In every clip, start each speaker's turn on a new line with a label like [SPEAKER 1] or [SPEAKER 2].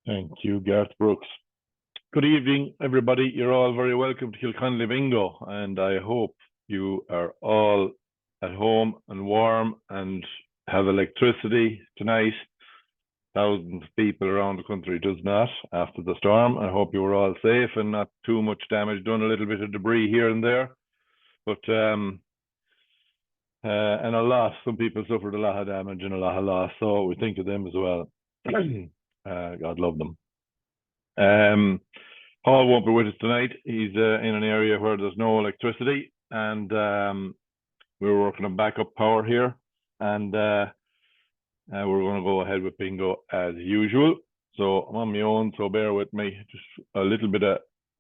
[SPEAKER 1] Thank you, Garth Brooks. Good evening, everybody. You're all very welcome to Kilconly Bingo, and I hope you are all at home and warm and have electricity tonight. Thousands of people around the country does not after the storm. I hope you were all safe and not too much damage done, a little bit of debris here and there. But and a lot, some people suffered a lot of damage and a lot of loss, so we think of them as well. God love them. Paul won't be with us tonight. He's in an area where there's no electricity, and we're working on backup power here, and we're going to go ahead with bingo as usual. So I'm on my own, so bear with me. Just a little bit of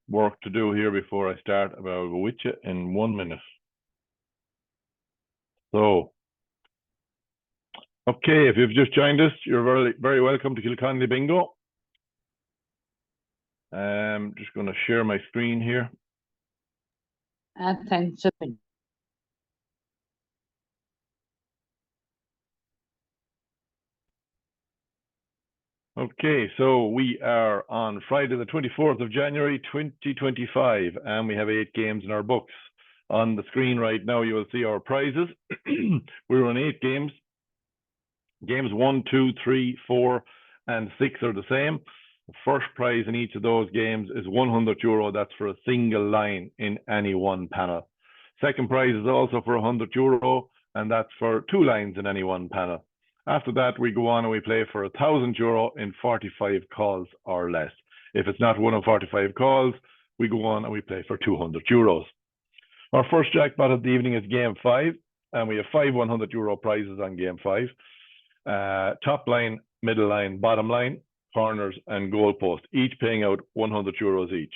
[SPEAKER 1] work to do here before I start, but I'll go with you in 1 minute. So, okay, if you've just joined us, you're very, very welcome to Kilconly Bingo. Just going to share my screen here.
[SPEAKER 2] Thanks.
[SPEAKER 1] Okay, so we are on Friday the 24th of January 2025, and we have 8 games in our books. On the screen right now, you will see our prizes. We're on 8 games. Games 1, 2, 3, 4, and 6 are the same. The first prize in each of those games is €100. That's for a single line in any one panel. Second prize is also for €100, and that's for 2 lines in any one panel. After that, we go on and we play for €1,000 in 45 calls or less. If it's not one of 45 calls, we go on and we play for €200. Our first jackpot of the evening is game 5, and we have 5 €100 prizes on game 5. Top line, middle line, bottom line, corners, and goal post, each paying out €100 each.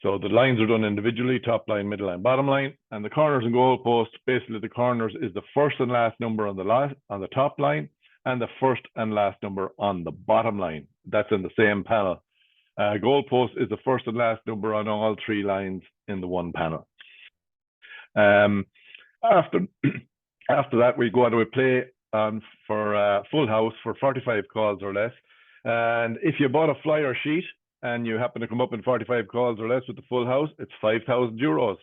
[SPEAKER 1] So the lines are done individually, top line, middle line, bottom line, and the corners and goal post, basically the corners is the first and last number on the top line, and the first and last number on the bottom line. That's in the same panel. Goal post is the first and last number on all 3 lines in the one panel. After that, we go on to a play for full house for 45 calls or less. And if you bought a flyer sheet and you happen to come up in 45 calls or less with the full house, it's €5,000.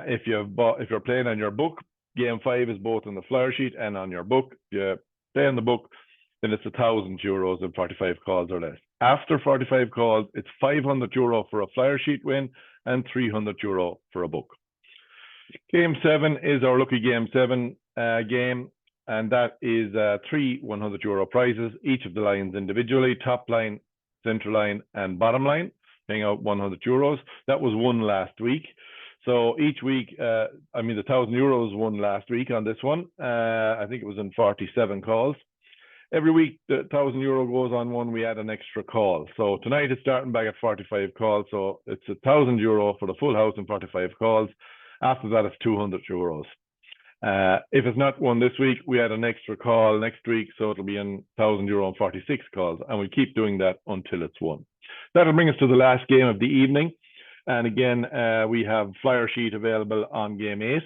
[SPEAKER 1] If you're playing on your book, game 5 is both on the flyer sheet and on your book. If you play on the book, then it's €1,000 in 45 calls or less. After 45 calls, it's €500 for a flyer sheet win and €300 for a book. Game 7 is our lucky game 7 game, and that is 3 €100 prizes, each of the lines individually, top line, center line, and bottom line, paying out €100. That was won last week. So each week, the €1,000 won last week on this one. I think it was in 47 calls. Every week, the €1,000 goes on one, we add an extra call. So tonight it's starting back at 45 calls. So it's €1,000 for the full house and 45 calls. After that, it's €200. If it's not won this week, we add an extra call next week, so it'll be in €1,000 and 46 calls, and we keep doing that until it's won. That'll bring us to the last game of the evening, and again, we have flyer sheet available on game 8.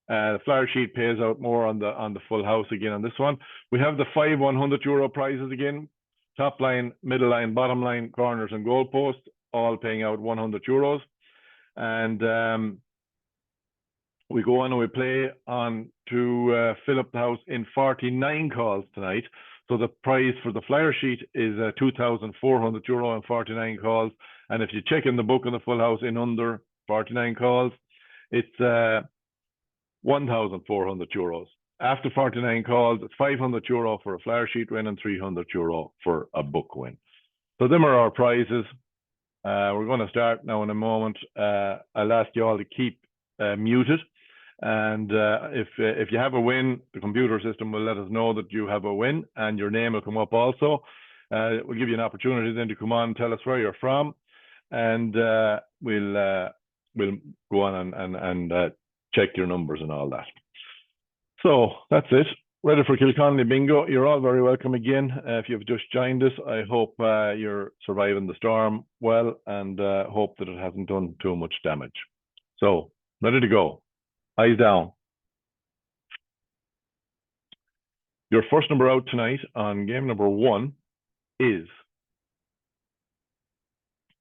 [SPEAKER 1] The flyer sheet pays out more on the full house again on this one. We have the 5 €100 prizes again, top line, middle line, bottom line, corners, and goal post, all paying out €100. And we go on and we play on to fill up the house in 49 calls tonight. So the prize for the flyer sheet is €2,400 and 49 calls. And if you check in the book on the full house in under 49 calls, it's €1,400. After 49 calls, it's €500 for a flyer sheet win and €300 for a book win. So them are our prizes. We're going to start now in a moment. I'll ask you all to keep muted. And if you have a win, the computer system will let us know that you have a win, and your name will come up also. We'll give you an opportunity then to come on and tell us where you're from, and we'll go on and check your numbers and all that. So that's it. Ready for Kilconly Bingo. You're all very welcome again. If you've just joined us, I hope you're surviving the storm well, and hope that it hasn't done too much damage. So, ready to go. Eyes down. Your first number out tonight on game number 1 is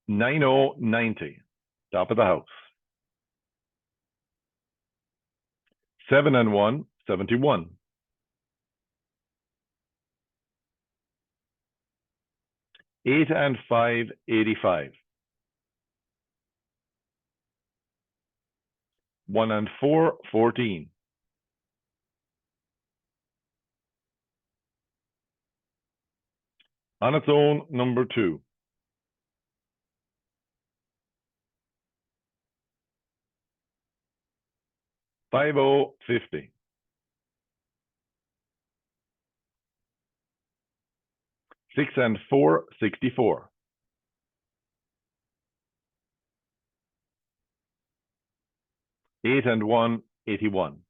[SPEAKER 1] 9090, top of the house. 7 and 1, 71. 8 and 5, 85. 1 and 4, 14. 'On its own, number 2. 50. 6 and 4, 64. 8 and 1, 81.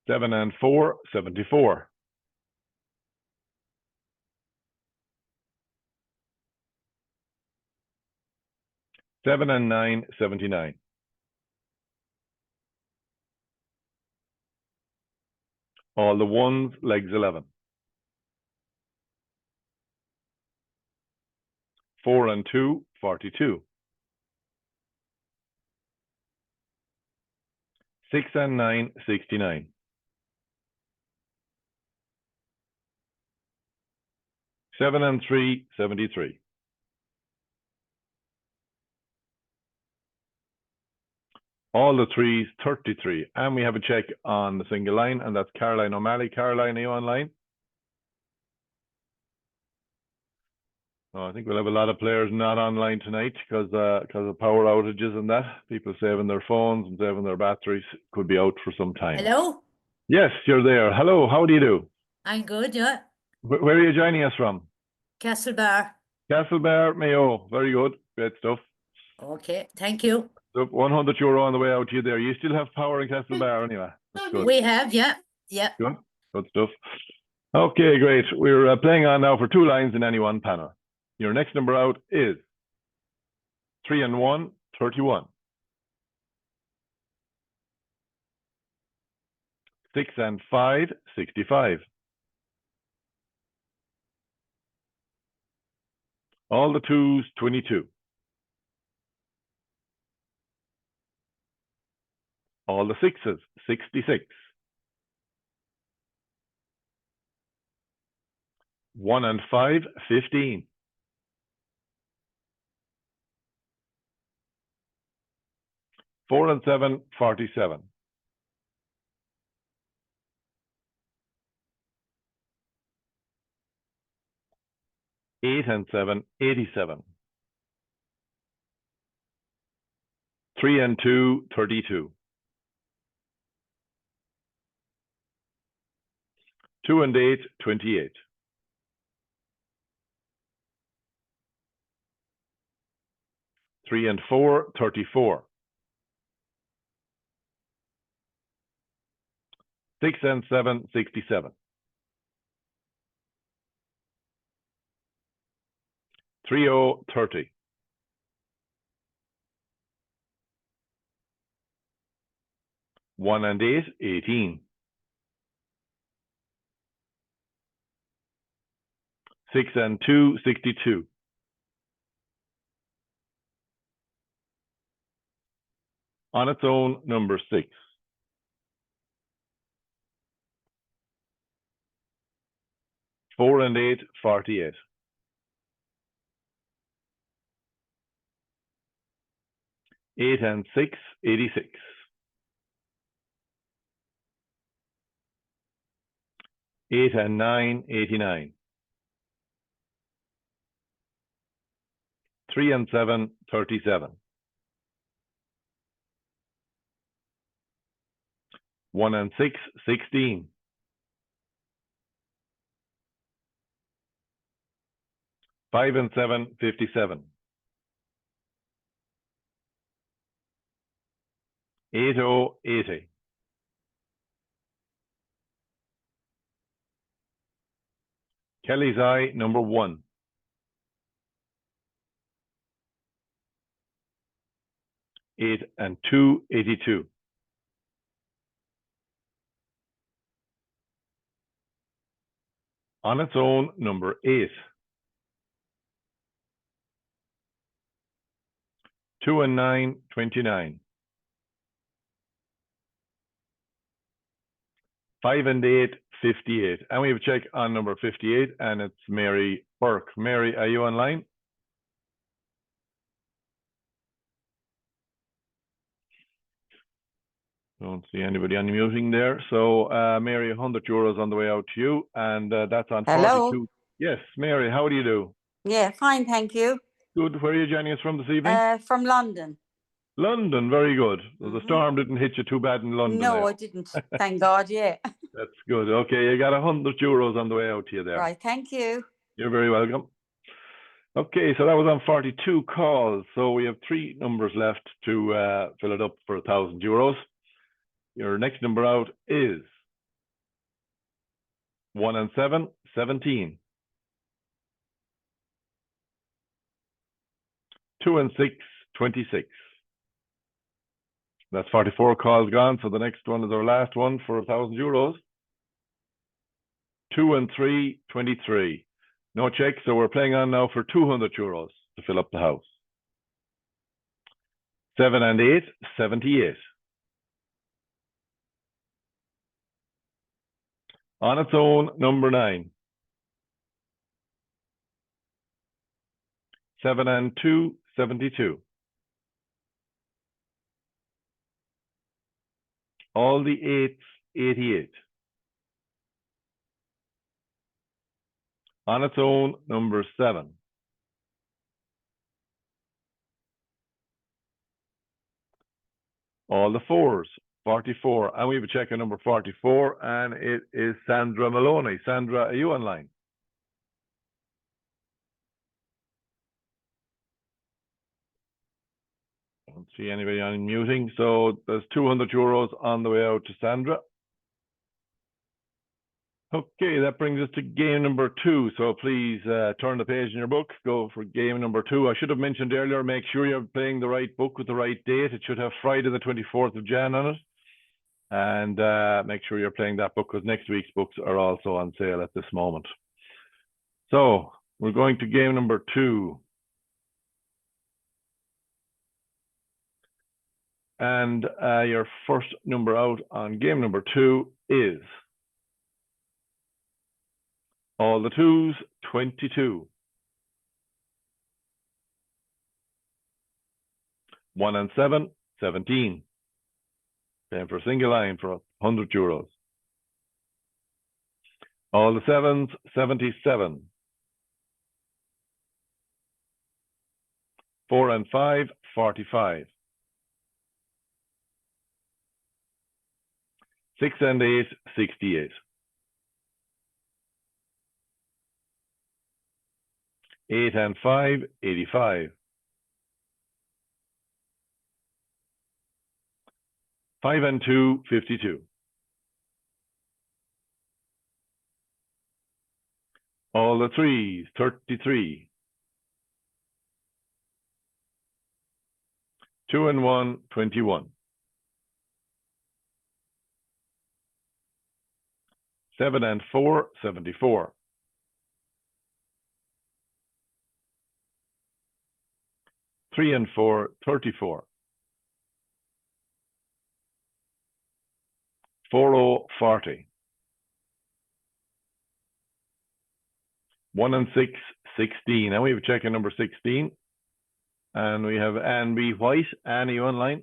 [SPEAKER 1] 7 and 4, 74. 7 and 9, 79. All the ones, legs 11. 4 and 2, 42. 6 and 9, 69. 7 and 3, 73. All the threes, 33. And we have a check on the single line, and that's Caroline O'Malley. Caroline, are you online? Oh, I think we'll have a lot of players not online tonight because of power outages and that. People saving their phones and saving their batteries. Could be out for some time.
[SPEAKER 2] Hello?
[SPEAKER 1] Yes, you're there. Hello, how do you do?
[SPEAKER 2] I'm good, yeah.
[SPEAKER 1] Where are you joining us from?
[SPEAKER 2] Castlebar.
[SPEAKER 1] Castlebar, Mayo. Very good. Great stuff.
[SPEAKER 2] Okay, thank you.
[SPEAKER 1] So €100 on the way out to you there. You still have power in Castlebar anyway. That's good.
[SPEAKER 2] We have, yeah. Yeah.
[SPEAKER 1] Good. Good stuff. Okay, great. We're playing on now for 2 lines in any one panel. Your next number out is 3 and 1, 31. 6 and 5, 65. All the 2s, 22. All the 6s, 66. 1 and 5, 15. 4 and 7, 47. 8 and 7, 87. 3 and 2, 32. 2 and 8, 28. 3 and 4, 34. 6 and 7, 67. 30, 30. 1 and 8, 18. 6 and 2, 62. On its own, number 6. 4 and 8, 48. 8 and 6, 86. 8 and 9, 89. 3 and 7, 37. 1 and 6, 16. 5 and 7, 57. 80, 80. Kelly's Eye, number 1. 8 and 2, 82. On its own, number 8. 2 and 9, 29. 5 and 8, 58. And we have a check on number 58, and it's Mary Burke. Mary, are you online? Don't see anybody unmuting there. So, Mary, €100 on the way out to you, and that's on
[SPEAKER 3] Hello.
[SPEAKER 1] 42. Yes, Mary, how do you do?
[SPEAKER 3] Yeah, fine, thank you.
[SPEAKER 1] Good. Where are you joining us from this evening?
[SPEAKER 3] From London.
[SPEAKER 1] London, very good. Well, the storm didn't hit you too bad in London.
[SPEAKER 3] No, I didn't. Thank God, yeah.
[SPEAKER 1] That's good. Okay, you got €100 on the way out to you there.
[SPEAKER 3] Right, thank you.
[SPEAKER 1] You're very welcome. Okay, so that was on 42 calls. So we have 3 numbers left to fill it up for €1,000. Your next number out is 1 and 7, 17. 2 and 6, 26. That's 44 calls gone. So the next one is our last one for €1,000. 2 and 3, 23. No check, so we're playing on now for €200 to fill up the house. 7 and 8, 78. On its own, number 9. 7 and 2, 72. All the 8s, 88. On its own, number 7. All the 4s, 44. And we have a check on number 44, and it is Sandra Maloney. Sandra, are you online? Don't see anybody unmuting. So there's €200 on the way out to Sandra. Okay, that brings us to game number 2. So please turn the page in your book, go for game number 2. I should have mentioned earlier, make sure you're playing the right book with the right date. It should have Friday the 24th of Jan on it. And make sure you're playing that book, because next week's books are also on sale at this moment. So we're going to game number 2. And your first number out on game number 2 is all the 2s, 22. 1 and 7, 17. Paying for a single line for €100. All the 7s, 77. 4 and 5, 45. 6 and 8, 68. 8 and 5, 85. 5 and 2, 52. All the 3s, 33. 2 and 1, 21. 7 and 4, 74. 3 and 4, 34. 40, 40. 1 and 6, 16. And we have a check on number 16. And we have Anne B. White. Anne, are you online?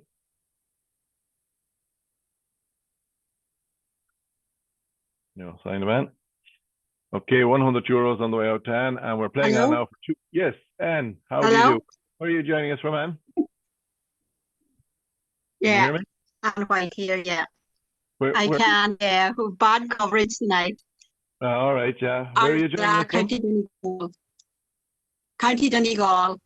[SPEAKER 1] No sign of Anne. Okay, €100 on the way out to Anne, and we're playing on now for 2. Yes, Anne, how do you do? Where are you joining us from, Anne?
[SPEAKER 4] Yeah,
[SPEAKER 1] can you hear me?
[SPEAKER 4] Anne White here, yeah.
[SPEAKER 1] Where,
[SPEAKER 4] can, yeah. Bad coverage tonight.
[SPEAKER 1] All right, yeah. Where are you joining us from?
[SPEAKER 4] County Donegal. County Donegal.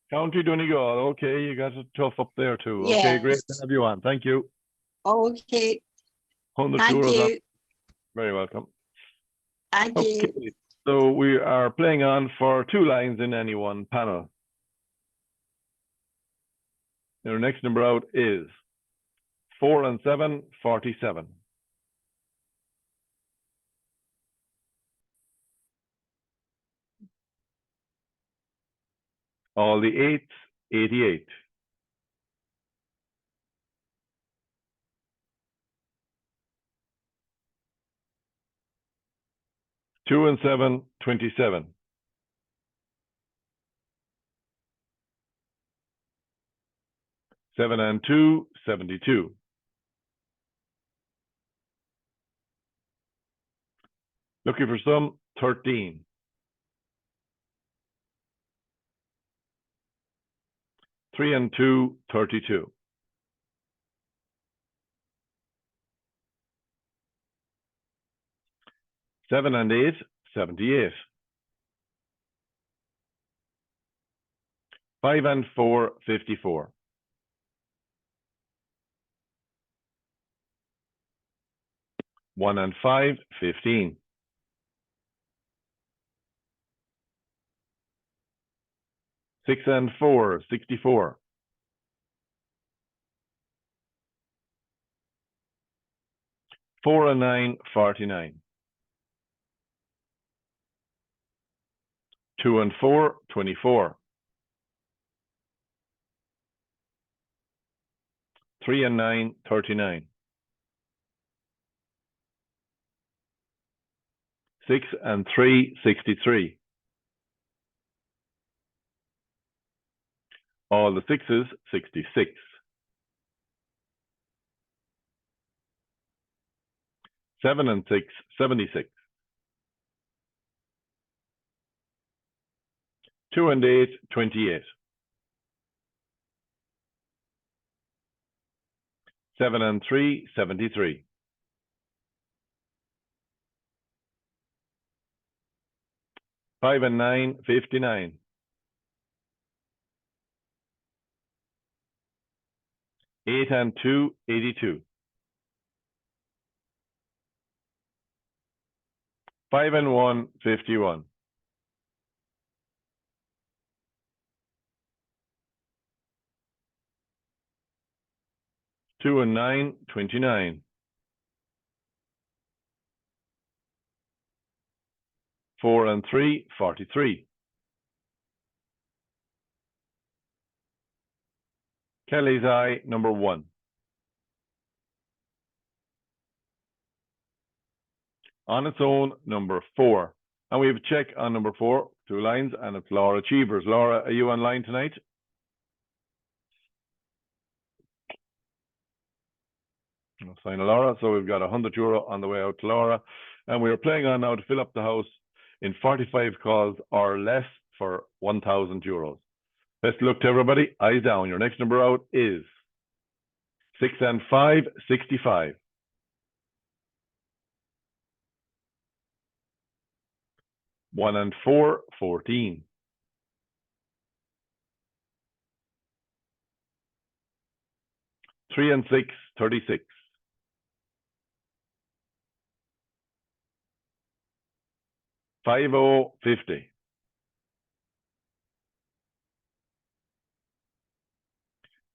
[SPEAKER 1] County Donegal. Okay, you got it tough up there too.
[SPEAKER 4] Yes.
[SPEAKER 1] Okay, great to have you on. Thank you.
[SPEAKER 4] Okay,
[SPEAKER 1] €100
[SPEAKER 4] thank
[SPEAKER 1] on.
[SPEAKER 4] you.
[SPEAKER 1] Very welcome.
[SPEAKER 4] Thank
[SPEAKER 1] Okay,
[SPEAKER 4] you.
[SPEAKER 1] so we are playing on for 2 lines in any one panel. Your next number out is 4 and 7, 47. All the eights, 88. 2 and 7, 27. 7 and 2, 72. 13. 3 and 2, 32. 7 and 8, 78. 5 and 4, 54. 1 and 5, 15. 6 and 4, 64. 4 and 9, 49. 2 and 4, 24. 3 and 9, 39. 6 and 3, 63. All the sixes, 66. 7 and 6, 76. 2 and 8, 28. 7 and 3, 73. 5 and 9, 59. 8 and 2, 82. 5 and 1, 51. 2 and 9, 29. 4 and 3, 43. Kelly's eye, number 1. On its own, number 4. And we have a check on number 4, 2 lines, and it's Laura Cheevers. Laura, are you online tonight? I'll sign a Laura. So we've got €100 on the way out to Laura. And we are playing on now to fill up the house in 45 calls or less for €1,000. Best look to everybody. Eyes down. Your next number out is 6 and 5, 65. 1 and 4, 14. 3 and 6, 36. 50, 50.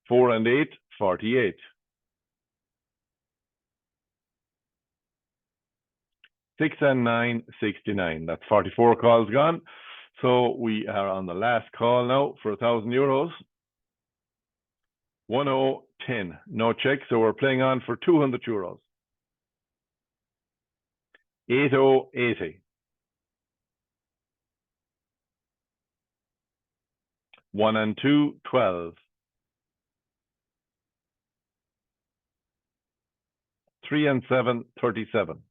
[SPEAKER 1] 4 and 8, 48. 6 and 9, 69. That's 44 calls gone. So we are on the last call now for €1,000. 10. No check, so we're playing on for €200. 80. 1 and 2, 12. 3 and 7, 37.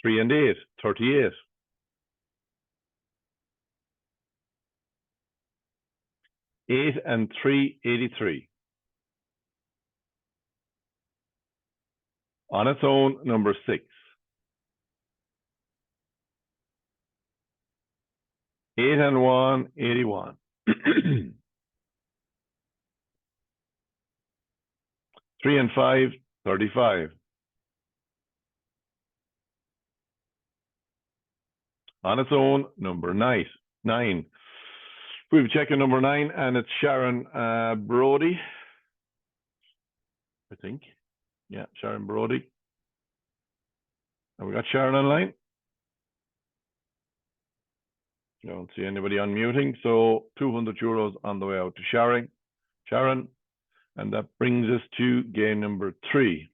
[SPEAKER 1] 3 and 8, 38. 8 and 3, 83. On its own, number 6. 8 and 1, 81. 3 and 5, 35. On its own, number 9. We've checked number 9, and it's Sharon Brody. I think. Yeah, Sharon Brody. Have we got Sharon online? Don't see anybody unmuting. So €200 on the way out to Sharon. And that brings us to game number 3.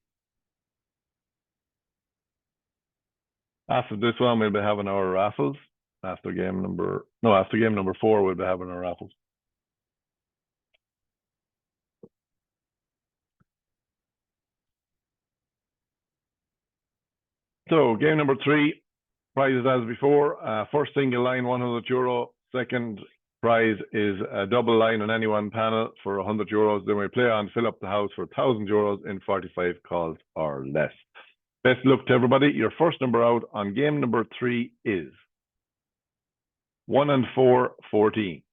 [SPEAKER 1] After this one, we'll be having our raffles. After game number 4, we'll be having our raffles. So game number 3, prizes as before. First single line, €100. Second prize is a double line on any one panel for €100. Then we play on fill up the house for €1,000 in 45 calls or less. Best luck to everybody. Your first number out on game number 3 is 1 and 4, 14.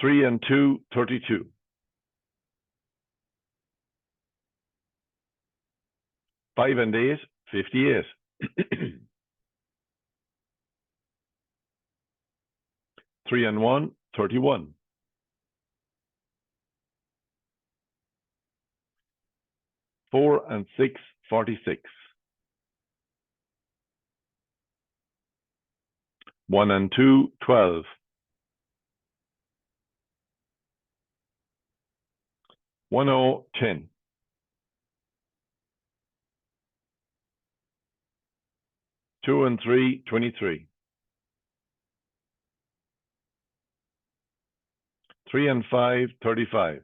[SPEAKER 1] 3 and 2, 32. 5 and 8, 58. 3 and 1, 31. 4 and 6, 46. 1 and 2, 12. 1, 10. 2 and 3, 23. 3 and 5, 35.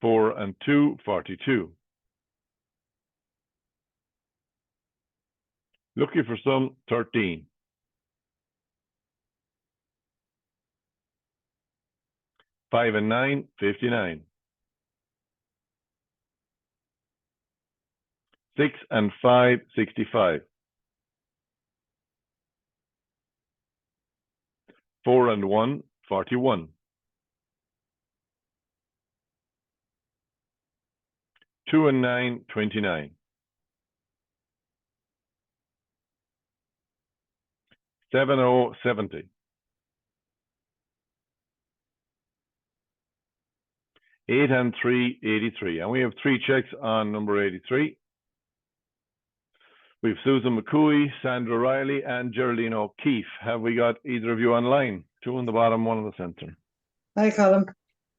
[SPEAKER 1] 4 and 2, 42. Looking for some, 13. 5 and 9, 59. 6 and 5, 65. 4 and 1, 41. 2 and 9, 29. 7, 70. 8 and 3, 83. And we have 3 checks on number 83. We've Susan McCooey, Sandra Riley, and Geraldine O'Keefe. Have we got either of you online? 2 on the bottom, 1 on the center.
[SPEAKER 5] Hi, Colin.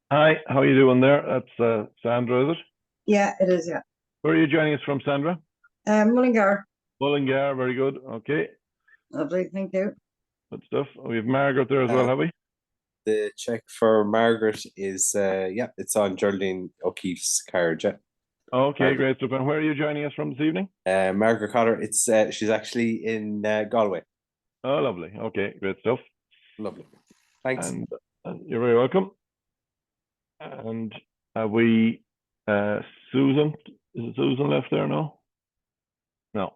[SPEAKER 1] Hi, how are you doing there? That's Sandra, is it?
[SPEAKER 5] Yeah, it is, yeah.
[SPEAKER 1] Where are you joining us from, Sandra?
[SPEAKER 5] Mullingar.
[SPEAKER 1] Mullingar, very good. Okay,
[SPEAKER 5] Lovely, thank you.
[SPEAKER 1] good stuff. We have Margaret there as well, have we?
[SPEAKER 6] The check for Margaret is, yeah, it's on Geraldine O'Keefe's card, yeah.
[SPEAKER 1] Okay,
[SPEAKER 6] Margaret.
[SPEAKER 1] great stuff. And where are you joining us from this evening?
[SPEAKER 6] Margaret Cotter, it's she's actually in Galway.
[SPEAKER 1] Oh, lovely. Okay, great stuff.
[SPEAKER 6] Lovely. Thanks.
[SPEAKER 1] And you're very welcome. And have we Susan? Is it Susan left there? No? No.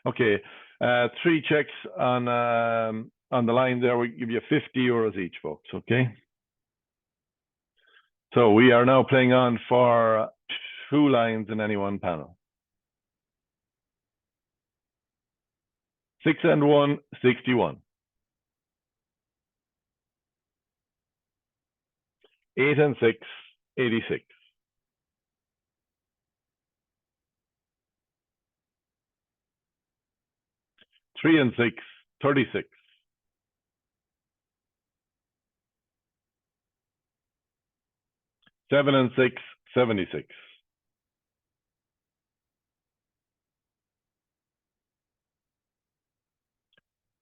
[SPEAKER 1] Okay. 3 checks on the line there. We give you €50 each, folks. Okay. So we are now playing on for 2 lines in any one panel. 6 and 1, 61. 8 and 6, 86. 3 and 6, 36. 7 and 6, 76.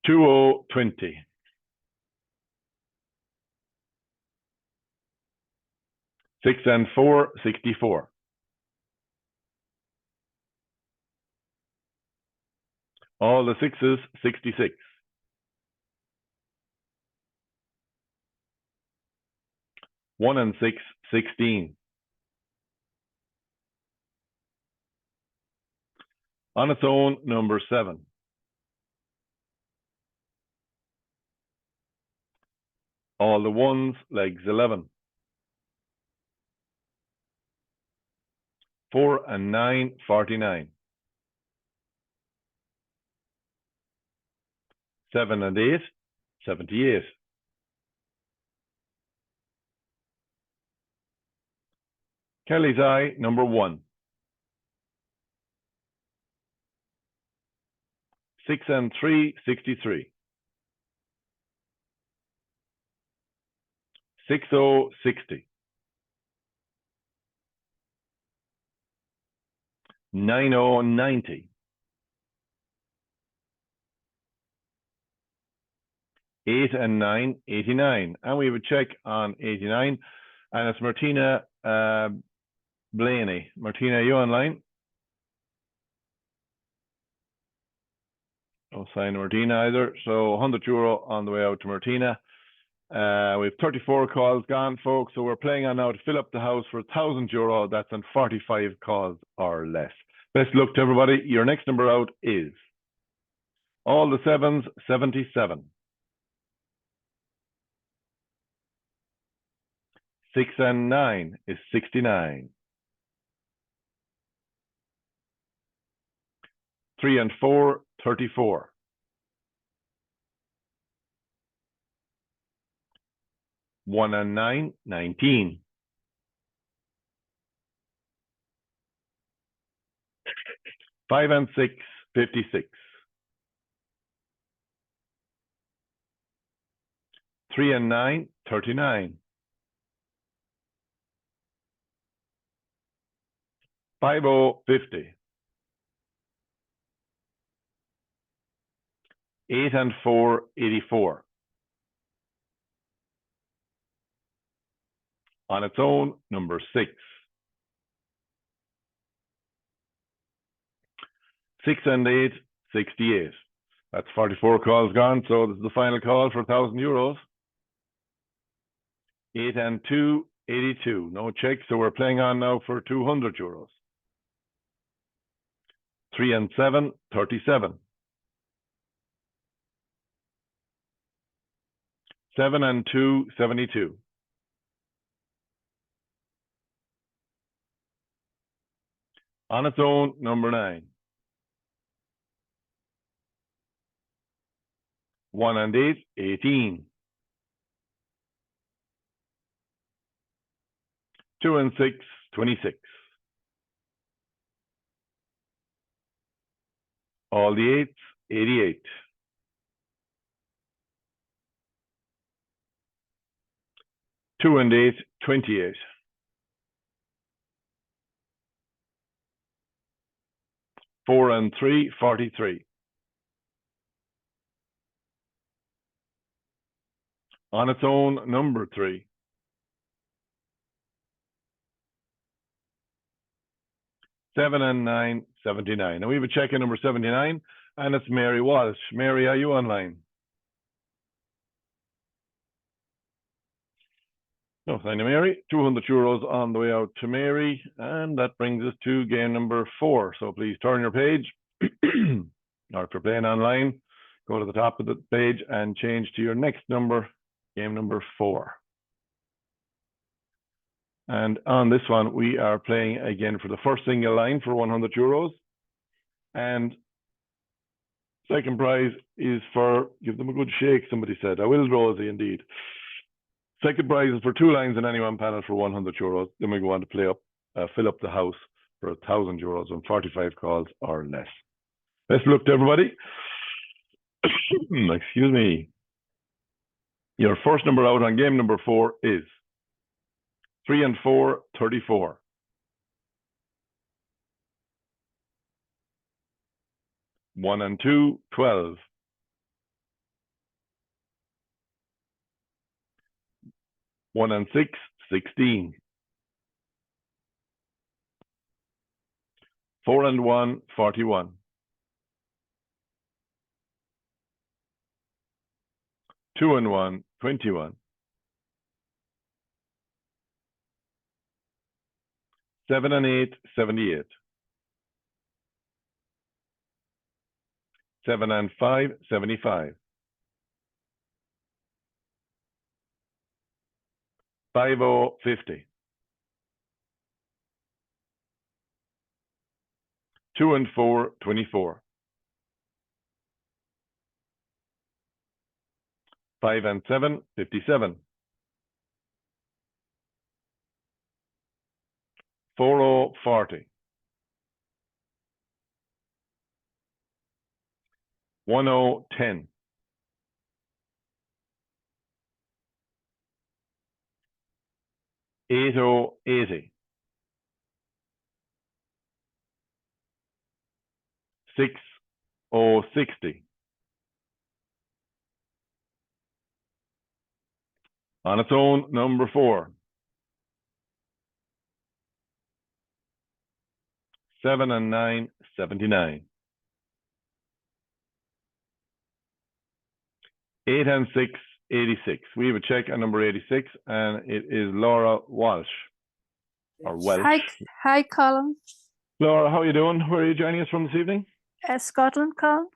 [SPEAKER 1] 2, 20. 6 and 4, 64. All the 6s, 66. 1 and 6, 16. On its own, number 7. All the 1s, legs 11. 4 and 9, 49. 7 and 8, 78. Kelly's eye, number 1. 6 and 3, 63. 60, 60. 90, 90. 8 and 9, 89. And we have a check on 89. And it's Martina Blaney. Martina, are you online? No sign of Martina either. So €100 on the way out to Martina. We have 34 calls gone, folks. So we're playing on now to fill up the house for €1,000. That's on 45 calls or less. Best luck to everybody. Your next number out is all the 7s, 77. 6 and 9 is 69. 3 and 4, 34. 1 and 9, 19. 5 and 6, 56. 3 and 9, 39. 50, 50. 8 and 4, 84. On its own, number 6. 6 and 8, 68. That's 44 calls gone. So this is the final call for €1,000. 8 and 2, 82. No check. So we're playing on now for €200. 3 and 7, 37. 7 and 2, 72. 'On its own, number 9. 1 and 8, 18. 2 and 6, 26. All the 8s, 88. 2 and 8, 28. 4 and 3, 43. On its own, number 3. 7 and 9, 79. Now we have a check in number 79, and it's Mary Walsh. Mary, are you online? No sign of Mary. €200 on the way out to Mary, and that brings us to game number 4. So please turn your page, or if you're playing online, go to the top of the page and change to your next number, game number 4. And on this one, we are playing again for the first single line for €100. And second prize is for, give them a good shake, somebody said. I will, Rosie, indeed. Second prize is for 2 lines in any one panel for €100. Then we go on to fill up the house for €1,000 on 45 calls or less. Best luck to everybody. Excuse me. Your first number out on game number 4 is 3 and 4, 34. 1 and 2, 12. 1 and 6, 16. 4 and 1, 41. 2 and 1, 21. 7 and 8, 78. 7 and 5, 75. 50, 50. 2 and 4, 24. 5 and 7, 57. 4040. 1010. 8080. 6060. On its own, number 4. 7 and 9, 79. 8 and 6, 86. We have a check on number 86, and it is Laura Walsh. Or Welsh.
[SPEAKER 7] Hi, Colin.
[SPEAKER 1] Laura, how are you doing? Where are you joining us from this evening?
[SPEAKER 7] Scotland, Colin.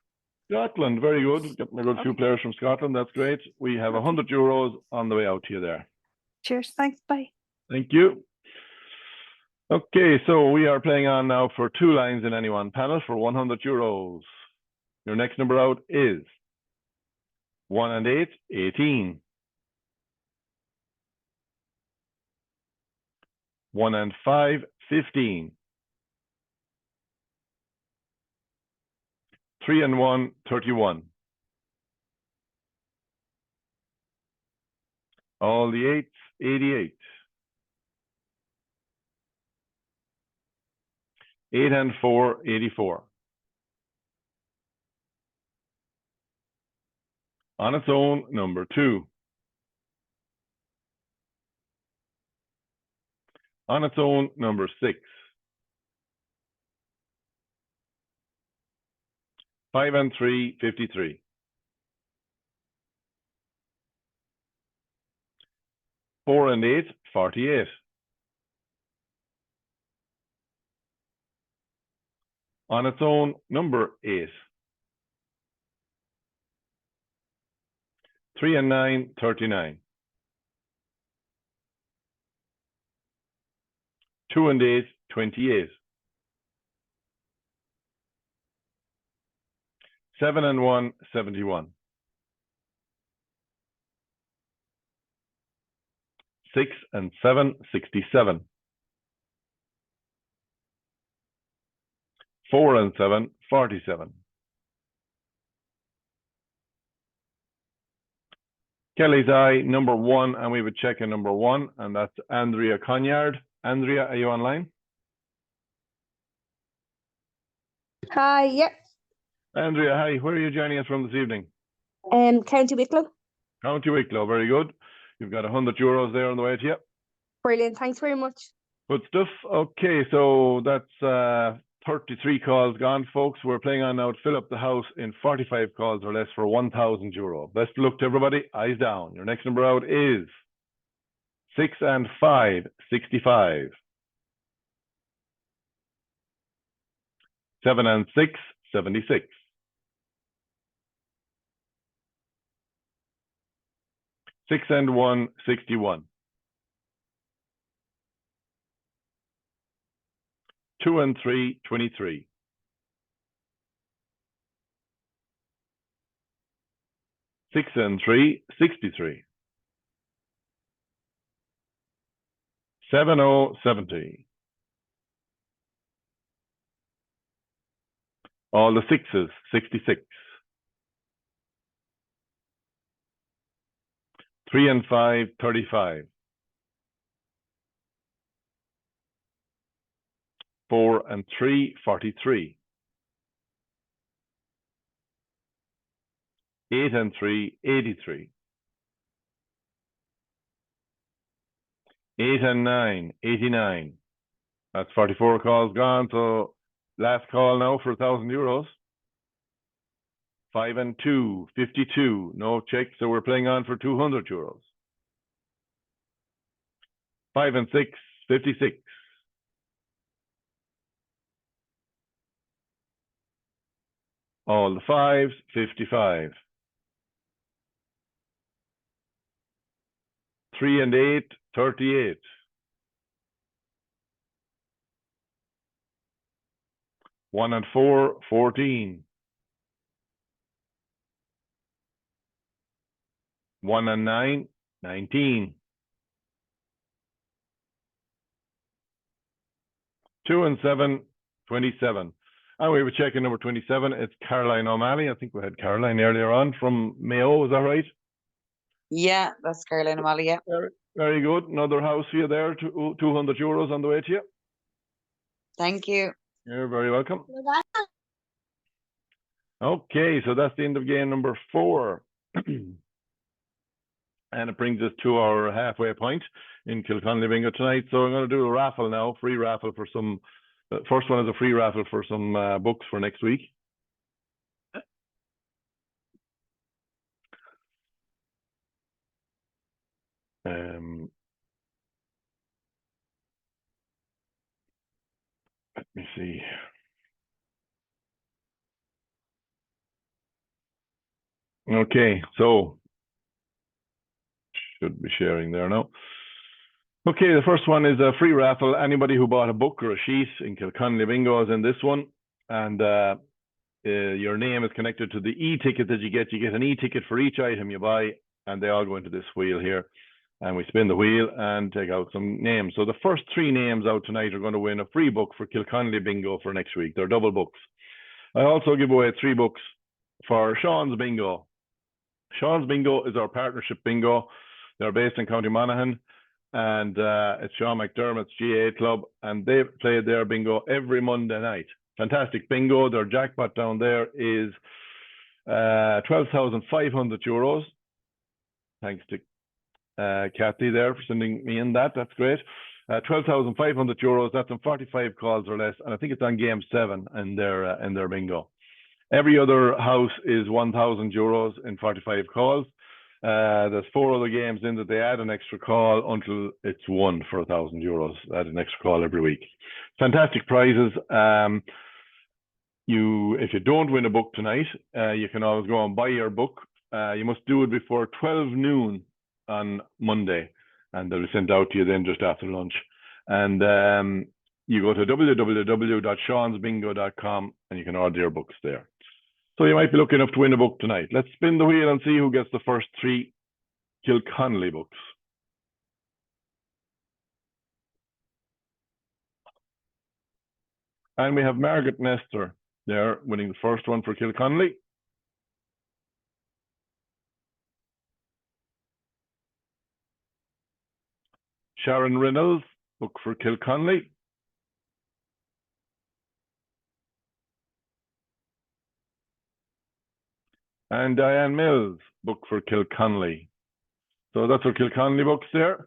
[SPEAKER 1] Scotland, very good. Getting a good few players from Scotland, that's great. We have €100 on the way out to you there.
[SPEAKER 7] Cheers. Thanks. Bye.
[SPEAKER 1] Thank you. Okay, so we are playing on now for 2 lines in any one panel for €100. Your next number out is 1 and 8, 18. 1 and 5, 15. 3 and 1, 31. All the 8s, 88. 8 and 4, 84. On its own, number 2. On its own, number 6. 5 and 3, 53. 4 and 8, 48. On its own, number 8. 3 and 9, 39. 2 and 8, 28. 7 and 1, 71. 6 and 7, 67. 4 and 7, 47. Kelly's Eye, number 1, and we have a check in number 1, and that's Andrea Conyard. Andrea, are you online?
[SPEAKER 7] Hi. Yep.
[SPEAKER 1] Andrea, hi. Where are you joining us from this evening?
[SPEAKER 7] County Wicklow.
[SPEAKER 1] County Wicklow, very good. You've got €100 there on the way to you.
[SPEAKER 7] Brilliant. Thanks very much.
[SPEAKER 1] Good stuff. Okay, so that's 33 calls gone, folks. We're playing on now to fill up the house in 45 calls or less for €1,000. Best of luck to everybody. Eyes down. Your next number out is 6 and 5, 65. 7 and 6, 76. 6 and 1, 61. 2 and 3, 23. 6 and 3, 63. 70, 70. All the 6s, 66. 3 and 5, 35. 4 and 3, 43. 8 and 3, 83. 8 and 9, 89. That's 44 calls gone, so last call now for €1,000. 5 and 2, 52. No check, so we're playing on for €200. 5 and 6, 56. 5s, 55. 3 and 8, 38. 1 and 4, 14. 1 and 9, 19. 2 and 7, 27. And we were checking number 27. It's Caroline O'Malley. I think we had Caroline earlier on from Mayo. Is that right?
[SPEAKER 3] Yeah, that's Caroline O'Malley, yeah.
[SPEAKER 1] Very good. Another house for you there. 200 euros on the way to you.
[SPEAKER 3] Thank you.
[SPEAKER 1] You're very welcome. Okay, so that's the end of game number 4. And it brings us to our halfway point in Kilconly Bingo tonight. So I'm going to do a raffle now, free raffle for some. The first one is a free raffle for some books for next week. Let me see. Okay, so should be sharing there now. Okay, the first one is a free raffle. Anybody who bought a book or a sheet in Kilconly Bingo is in this one. And your name is connected to the e-ticket that you get. You get an e-ticket for each item you buy, and they all go into this wheel here. And we spin the wheel and take out some names. So the first 3 names out tonight are going to win a free book for Kilconly Bingo for next week. They're double books. I also give away 3 books for Sean's Bingo. Sean's Bingo is our partnership bingo. They're based in County Monaghan, and it's Sean McDermott's GA club, and they play their bingo every Monday night. Fantastic bingo. Their jackpot down there is 12,500 euros. Thanks to Kathy there for sending me in that. That's great. 12,500 euros. That's on 45 calls or less, and I think it's on game 7 in their bingo. Every other house is 1,000 euros in 45 calls. There's 4 other games in that they add an extra call until it's 1 for 1,000 euros. Add an extra call every week. Fantastic prizes. If you don't win a book tonight, you can always go and buy your book. You must do it before 12 noon on Monday, and they'll be sent out to you then just after lunch. And you go to www.seansbingo.com and you can order your books there. So you might be lucky enough to win a book tonight. Let's spin the wheel and see who gets the first 3 Kilconly books. And we have Margaret Nestor there winning the first one for Kilconly. Sharon Reynolds, book for Kilconly. And Diane Mills, book for Kilconly. So that's our Kilconly books there.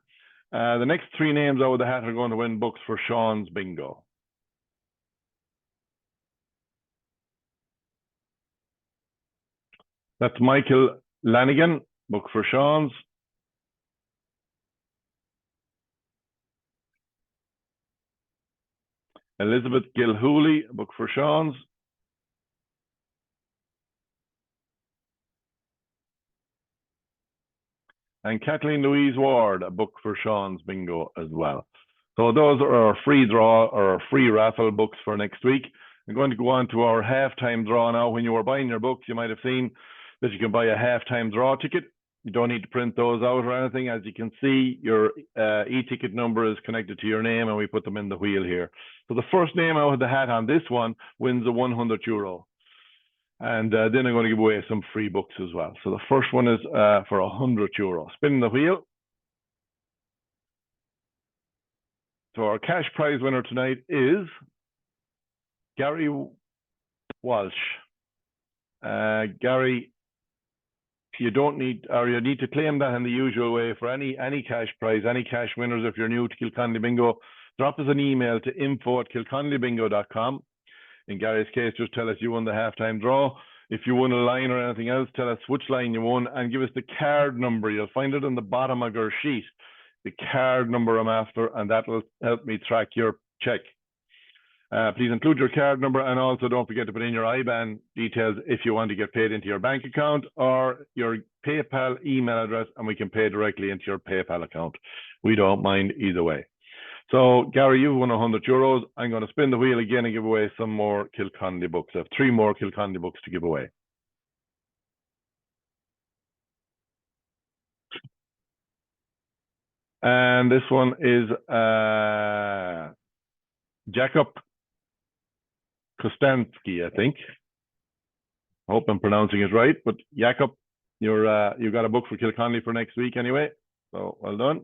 [SPEAKER 1] The next 3 names out of the hat are going to win books for Sean's Bingo. That's Michael Lanigan, book for Sean's. Elizabeth Gilhooly, book for Sean's. And Kathleen Louise Ward, a book for Sean's Bingo as well. So those are our free draw or our free raffle books for next week. I'm going to go on to our halftime draw now. When you were buying your books, you might have seen that you can buy a halftime draw ticket. You don't need to print those out or anything. As you can see, your e-ticket number is connected to your name, and we put them in the wheel here. So the first name out of the hat on this one wins a 100 euro. And then I'm going to give away some free books as well. So the first one is for 100 euro. Spin the wheel. So our cash prize winner tonight is Gary Walsh. Gary, you don't need, or you need to claim that in the usual way for any cash prize, any cash winners. If you're new to Kilconly Bingo, drop us an email to info@kilconlybingo.com. In Gary's case, just tell us you won the halftime draw. If you won a line or anything else, tell us which line you won and give us the card number. You'll find it on the bottom of your sheet, the card number I'm after, and that will help me track your check. Please include your card number, and also don't forget to put in your IBAN details if you want to get paid into your bank account or your PayPal email address, and we can pay directly into your PayPal account. We don't mind either way. So, Gary, you've won 100 euros. I'm going to spin the wheel again and give away some more Kilconly books. I have 3 more Kilconly books to give away. And this one is Jakob Kostansky, I think. Hope I'm pronouncing it right, but Jakob, you got a book for Kilconly for next week anyway. So well done.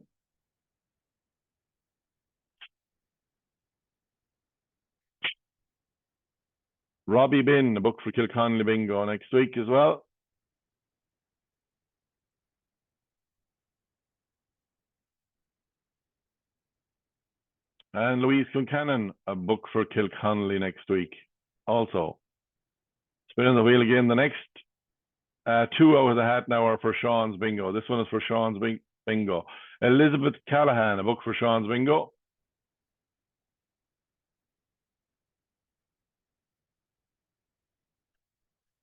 [SPEAKER 1] Robbie Bin, a book for Kilconly bingo next week as well. And Louise Kilcannon, a book for Kilconly next week also. Spinning the wheel again. The next 2 out of the hat now are for Sean's bingo. This one is for Sean's bingo. Elizabeth Callahan, a book for Sean's bingo.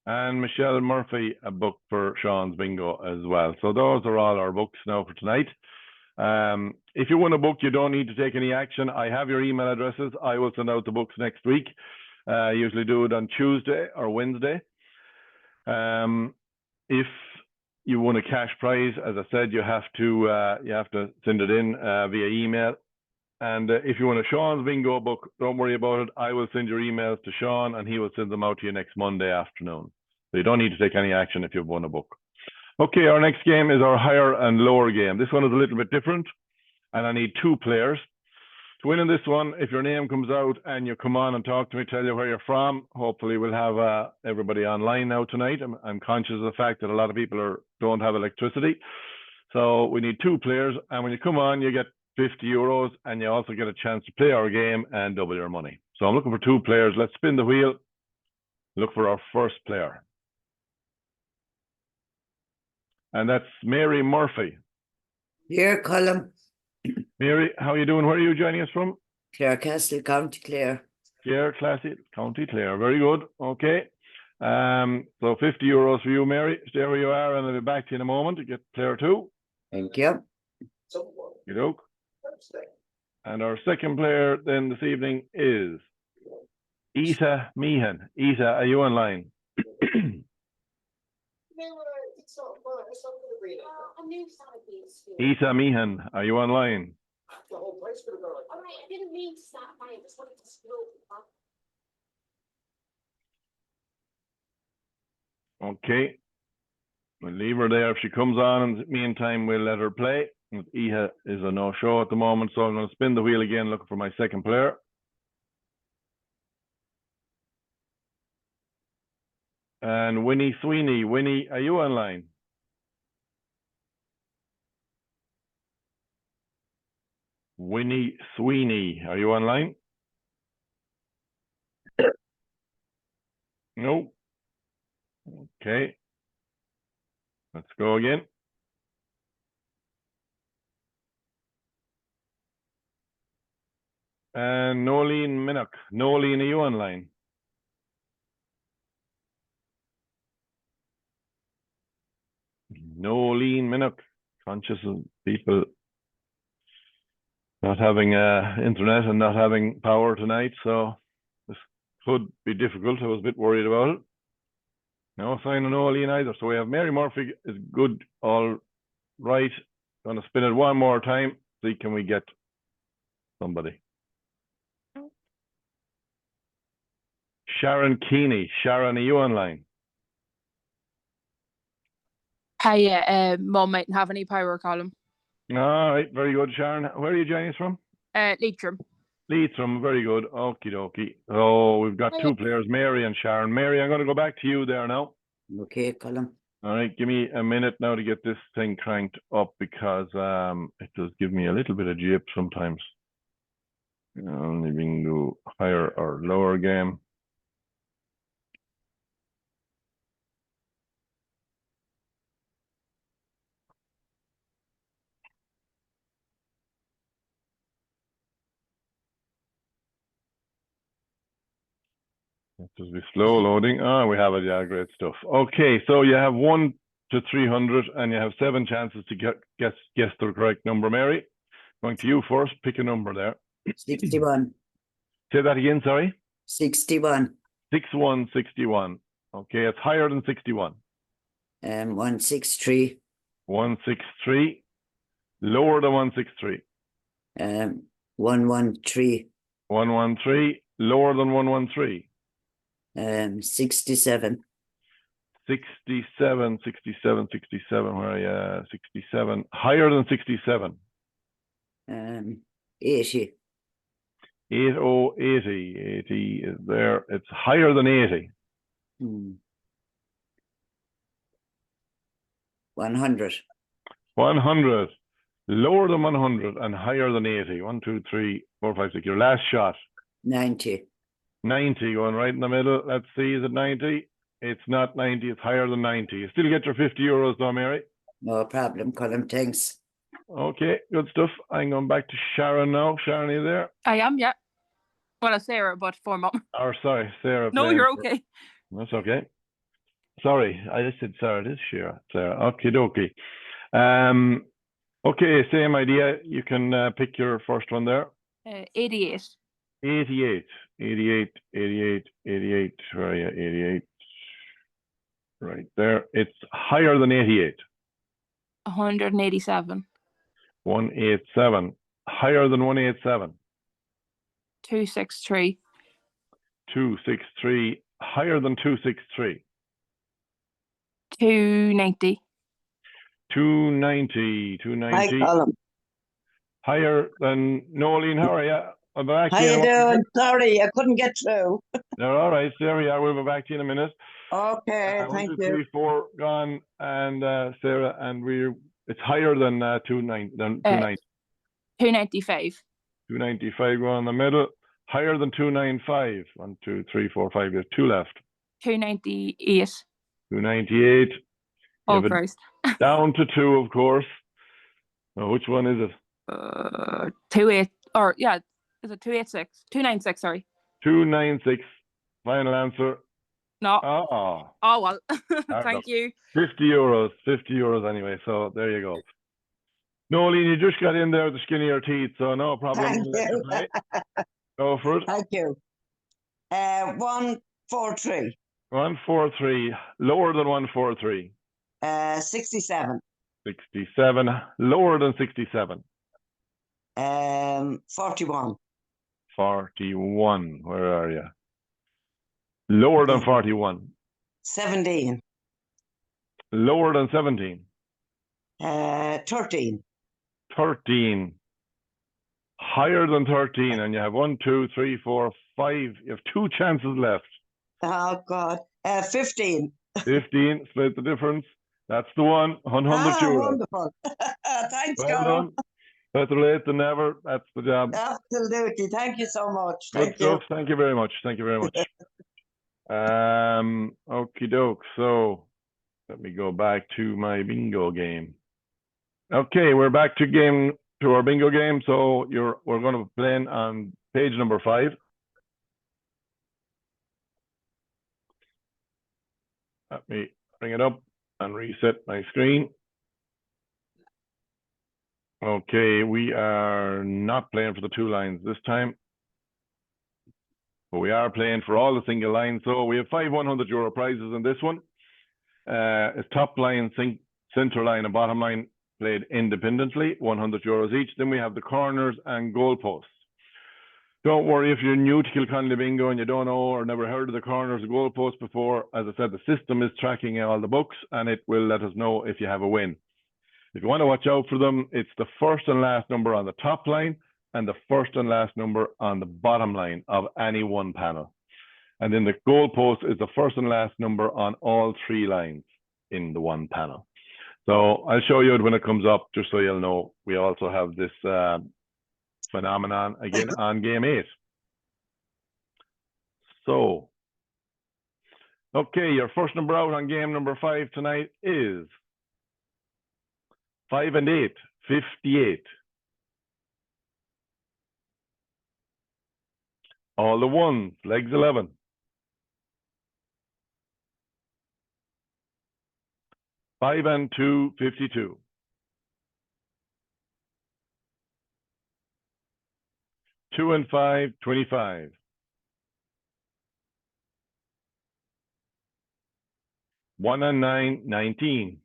[SPEAKER 1] And Michelle Murphy, a book for Sean's bingo as well. So those are all our books now for tonight. If you want a book, you don't need to take any action. I have your email addresses. I will send out the books next week. I usually do it on Tuesday or Wednesday. If you want a cash prize, as I said, you have to send it in via email. And if you want a Sean's bingo book, don't worry about it. I will send your emails to Sean and he will send them out to you next Monday afternoon. So you don't need to take any action if you've won a book. Okay, our next game is our higher and lower game. This one is a little bit different and I need 2 players. To win in this one, if your name comes out and you come on and talk to me, tell you where you're from, hopefully we'll have everybody online now tonight. I'm conscious of the fact that a lot of people don't have electricity. So we need 2 players, and when you come on, you get 50 euros, and you also get a chance to play our game and double your money. So I'm looking for 2 players. Let's spin the wheel. Look for our first player. And that's Mary Murphy.
[SPEAKER 8] Here, Colin.
[SPEAKER 1] Mary, how are you doing? Where are you joining us from?
[SPEAKER 8] Clare Castle, County Clare.
[SPEAKER 1] Clare, Classy, County Clare. Very good. Okay. So 50 euros for you, Mary. Stay where you are, and I'll be back to you in a moment to get player 2.
[SPEAKER 8] Thank you.
[SPEAKER 1] You doke. And our second player then this evening is Isa Meehan. Isa, are you online? Isa Meehan, are you online? Okay. We'll leave her there. If she comes on in the meantime, we'll let her play. Isa is a no-show at the moment, so I'm going to spin the wheel again, looking for my second player. And Winnie Sweeney. Winnie, are you online? Winnie Sweeney, are you online? No. Okay. Let's go again. And Nolene Minnock. Nolene, are you online? Nolene Minnock. Conscious of people not having internet and not having power tonight, so this could be difficult. I was a bit worried about it. No sign of Nolene either. So we have Mary Murphy is good, all right. Going to spin it one more time. See, can we get somebody? Sharon Keeney. Sharon, are you online?
[SPEAKER 9] Hi, Mum mightn't have any power, Colin.
[SPEAKER 1] All right, very good, Sharon. Where are you joining us from?
[SPEAKER 9] Leitrim.
[SPEAKER 1] Leitrim, very good. Okie dokie. So we've got
[SPEAKER 9] Hiya.
[SPEAKER 1] 2 players, Mary and Sharon. Mary, I'm going to go back to you there now.
[SPEAKER 8] Okay, Colin.
[SPEAKER 1] All right, give me a minute now to get this thing cranked up because it does give me a little bit of jip sometimes. Only bingo higher or lower game. Just be slow loading. Ah, we have it. Yeah, great stuff. Okay, so you have 1 to 300, and you have 7 chances to guess the correct number. Mary, going to you first. Pick a number there.
[SPEAKER 8] 61.
[SPEAKER 1] Say that again. Sorry.
[SPEAKER 8] 61.
[SPEAKER 1] 6161. Okay, it's higher than 61.
[SPEAKER 8] 163.
[SPEAKER 1] 163. Lower than 163.
[SPEAKER 8] 113.
[SPEAKER 1] 113, lower than 113.
[SPEAKER 8] 67.
[SPEAKER 1] 67, 67, 67, where are you? 67, higher than 67.
[SPEAKER 8] 80.
[SPEAKER 1] 80, 80 is there. It's higher than 80.
[SPEAKER 8] 100.
[SPEAKER 1] 100, lower than 100 and higher than 80. 1, 2, 3, 4, 5, 6. Your last shot.
[SPEAKER 8] 90.
[SPEAKER 1] 90 going right in the middle. Let's see, is it 90? It's not 90, it's higher than 90. You still get your 50 euros though, Mary.
[SPEAKER 8] No problem, Colin. Thanks.
[SPEAKER 1] Okay, good stuff. I'm going back to Sharon now. Sharon, are you there?
[SPEAKER 9] I am, yeah. Well, Sarah, but for mum.
[SPEAKER 1] Or sorry, Sarah.
[SPEAKER 9] No,
[SPEAKER 1] playing
[SPEAKER 9] you're
[SPEAKER 1] for-
[SPEAKER 9] okay.
[SPEAKER 1] That's okay. Sorry, I just said Sarah. It is Sarah. Okie dokie. Okay, same idea. You can pick your first one there.
[SPEAKER 9] 88.
[SPEAKER 1] 88, 88, 88, 88. Where are you? 88. Right there. It's higher than 88.
[SPEAKER 9] 187.
[SPEAKER 1] 187. Higher than 187.
[SPEAKER 9] 263.
[SPEAKER 1] 263. Higher than 263.
[SPEAKER 9] 290.
[SPEAKER 1] 290.
[SPEAKER 5] Hi,
[SPEAKER 1] 290.
[SPEAKER 5] Colin.
[SPEAKER 1] Higher than Nolene. How are you? I'm back
[SPEAKER 5] How
[SPEAKER 1] to
[SPEAKER 5] you doing? Sorry, I couldn't get through.
[SPEAKER 1] No, all right. There we are. We'll be back to you in a minute.
[SPEAKER 5] Okay,
[SPEAKER 1] 1,
[SPEAKER 5] thank
[SPEAKER 1] 2,
[SPEAKER 5] you.
[SPEAKER 1] 3, 4 gone, and Sarah, and it's higher than 290.
[SPEAKER 9] 295.
[SPEAKER 1] 295 going in the middle. Higher than 295. 1, 2, 3, 4, 5. There's 2 left.
[SPEAKER 9] 298.
[SPEAKER 1] 298.
[SPEAKER 9] Oh,
[SPEAKER 1] Give it
[SPEAKER 9] Christ.
[SPEAKER 1] down to 2, of course. Now, which one is it?
[SPEAKER 9] 28, or yeah, is it 286? 296, sorry.
[SPEAKER 1] 296. Final answer.
[SPEAKER 9] No.
[SPEAKER 1] Ah,
[SPEAKER 9] Oh, well.
[SPEAKER 1] enough.
[SPEAKER 9] Thank you.
[SPEAKER 1] 50 euros. 50 euros anyway. So there you go. Nolene, you just got in there with the skin of your teeth, so no problem.
[SPEAKER 5] Thank
[SPEAKER 1] We'll let
[SPEAKER 5] you.
[SPEAKER 1] play. Go for it.
[SPEAKER 5] Thank you. 143.
[SPEAKER 1] 143. Lower than 143.
[SPEAKER 5] 67.
[SPEAKER 1] 67. Lower than 67.
[SPEAKER 5] 41.
[SPEAKER 1] 41. Where are you? Lower than 41.
[SPEAKER 5] 17.
[SPEAKER 1] Lower than 17.
[SPEAKER 5] 13.
[SPEAKER 1] 13. Higher than 13. And you have 1, 2, 3, 4, 5. You have 2 chances left.
[SPEAKER 5] Oh, God. 15.
[SPEAKER 1] 15. Split the difference. That's the one. 100 euros.
[SPEAKER 5] Wonderful. Thanks,
[SPEAKER 1] Well
[SPEAKER 5] Colin.
[SPEAKER 1] done. Better late than never. That's the job.
[SPEAKER 5] Absolutely. Thank you so much.
[SPEAKER 1] Good
[SPEAKER 5] Thank you.
[SPEAKER 1] stuff. Thank you very much. Thank you very much. Okie doke. So let me go back to my bingo game. Okay, we're back to our bingo game. So we're going to play on page number 5. Let me bring it up and reset my screen. Okay, we are not playing for the 2 lines this time, but we are playing for all the single lines. So we have 5 100 euro prizes in this one. It's top line, center line, and bottom line played independently, 100 euros each. Then we have the corners and goal posts. Don't worry if you're new to Kilconly Bingo and you don't know or never heard of the corners or goal posts before. As I said, the system is tracking all the books and it will let us know if you have a win. If you want to watch out for them, it's the first and last number on the top line and the first and last number on the bottom line of any one panel. And then the goal post is the first and last number on all 3 lines in the one panel. So I'll show you it when it comes up, just so you'll know. We also have this phenomenon again on game 8. So, okay, your first number out on game number 5 tonight is 5 and 8, 58. All the ones, legs 11. 5 and 2, 52. 2 and 5, 25. 1 and 9, 19.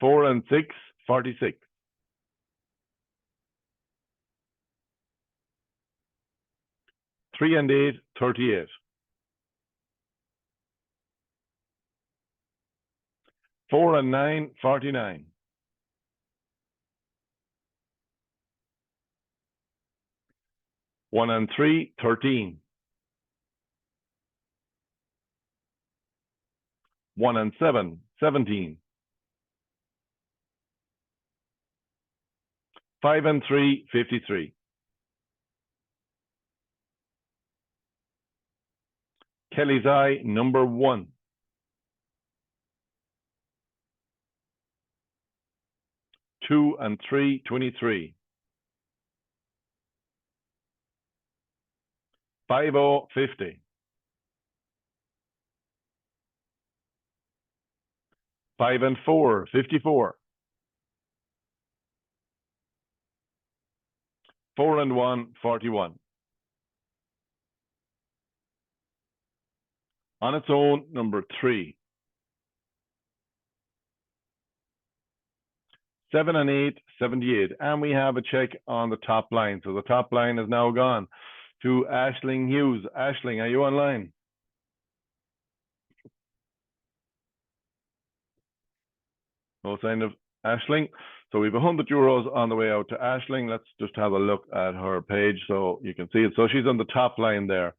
[SPEAKER 1] 4 and 6, 46. 3 and 8, 38. 4 and 9, 49. 1 and 3, 13. 1 and 7, 17. 5 and 3, 53. Kelly's Eye, number 1. 2 and 3, 23. 50, 50. 5 and 4, 54. 4 and 1, 41. On its own, number 3. 7 and 8, 78. And we have a check on the top line. So the top line is now gone to Aisling Hughes. Aisling, are you online? No sign of Aisling. So we have €100 on the way out to Aisling. Let's just have a look at her page so you can see it. So she's on the top line there.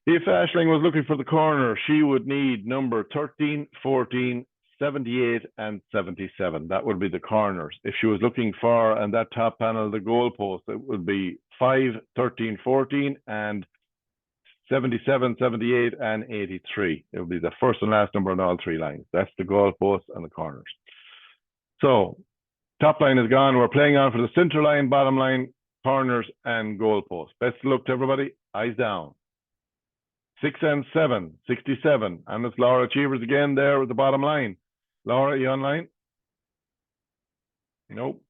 [SPEAKER 1] If Aisling was looking for the corner, she would need number 13, 14, 78 and 77. That would be the corners. If she was looking for, and that top panel, the goalpost, it would be 5, 13, 14 and 77, 78 and 83. It would be the first and last number on all 3 lines. That's the goalpost and the corners. So top line is gone. We're playing on for the center line, bottom line, corners and goalpost. Best of luck to everybody. Eyes down. 6 and 7, 67. And it's Laura Achievers again there with the bottom line. Laura, are you online? Nope.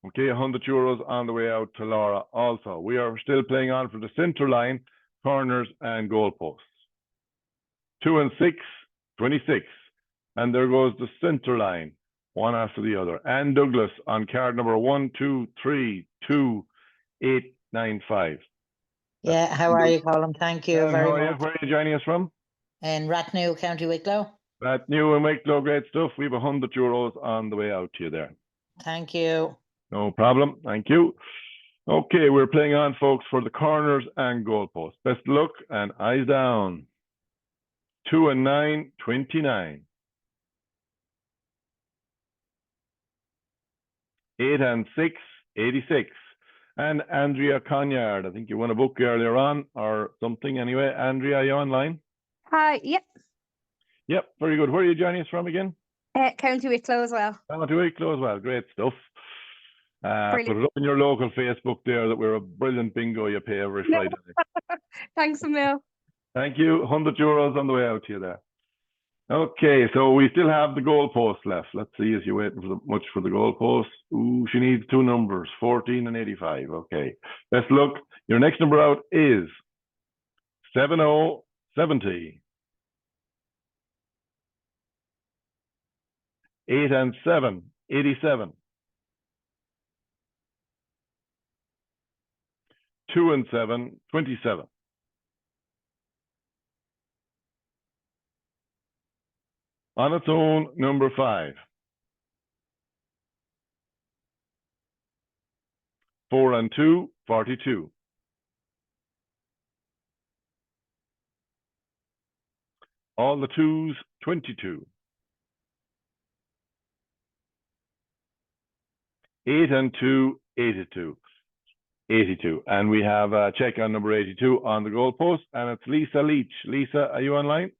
[SPEAKER 1] Okay, €100 on the way out to Laura also. We are still playing on for the center line, corners and goalposts. 2 and 6, 26. And there goes the center line, one after the other. Anne Douglas on card number 1, 2, 3, 2, 8, 9, 5.
[SPEAKER 10] Yeah, how are you, Colin? Thank you very much.
[SPEAKER 1] Where are you joining us from?
[SPEAKER 10] In Rathnew, County Wicklow.
[SPEAKER 1] Rathnew and Wicklow, great stuff. We have €100 on the way out to you there.
[SPEAKER 10] Thank you.
[SPEAKER 1] No problem. Thank you. Okay, we're playing on, folks, for the corners and goalposts. Best of luck and eyes down. 2 and 9, 29. 8 and 6, 86. And Andrea Conyard, I think you won a book earlier on or something. Anyway, Andrea, are you online?
[SPEAKER 7] Hi, yep.
[SPEAKER 1] Yep, very good. Where are you joining us from again?
[SPEAKER 7] County Wicklow as well.
[SPEAKER 1] County Wicklow as well. Great stuff. Put
[SPEAKER 7] Brilliant.
[SPEAKER 1] it up in your local Facebook there that we're a brilliant bingo you pay every Friday.
[SPEAKER 7] Thanks, Emil.
[SPEAKER 1] Thank you. €100 on the way out to you there. Okay, so we still have the goalpost left. Let's see, is you waiting for much for the goalpost? Ooh, she needs 2 numbers, 14 and 85. Okay, best look. Your next number out is 70, 70. 8 and 7, 87. 2 and 7, 27. On its own, number 5. 4 and 2, 42. All the 2s, 22. 8 and 2, 82. 82. And we have a check on number 82 on the goalpost, and it's Lisa Leach. Lisa, are you online?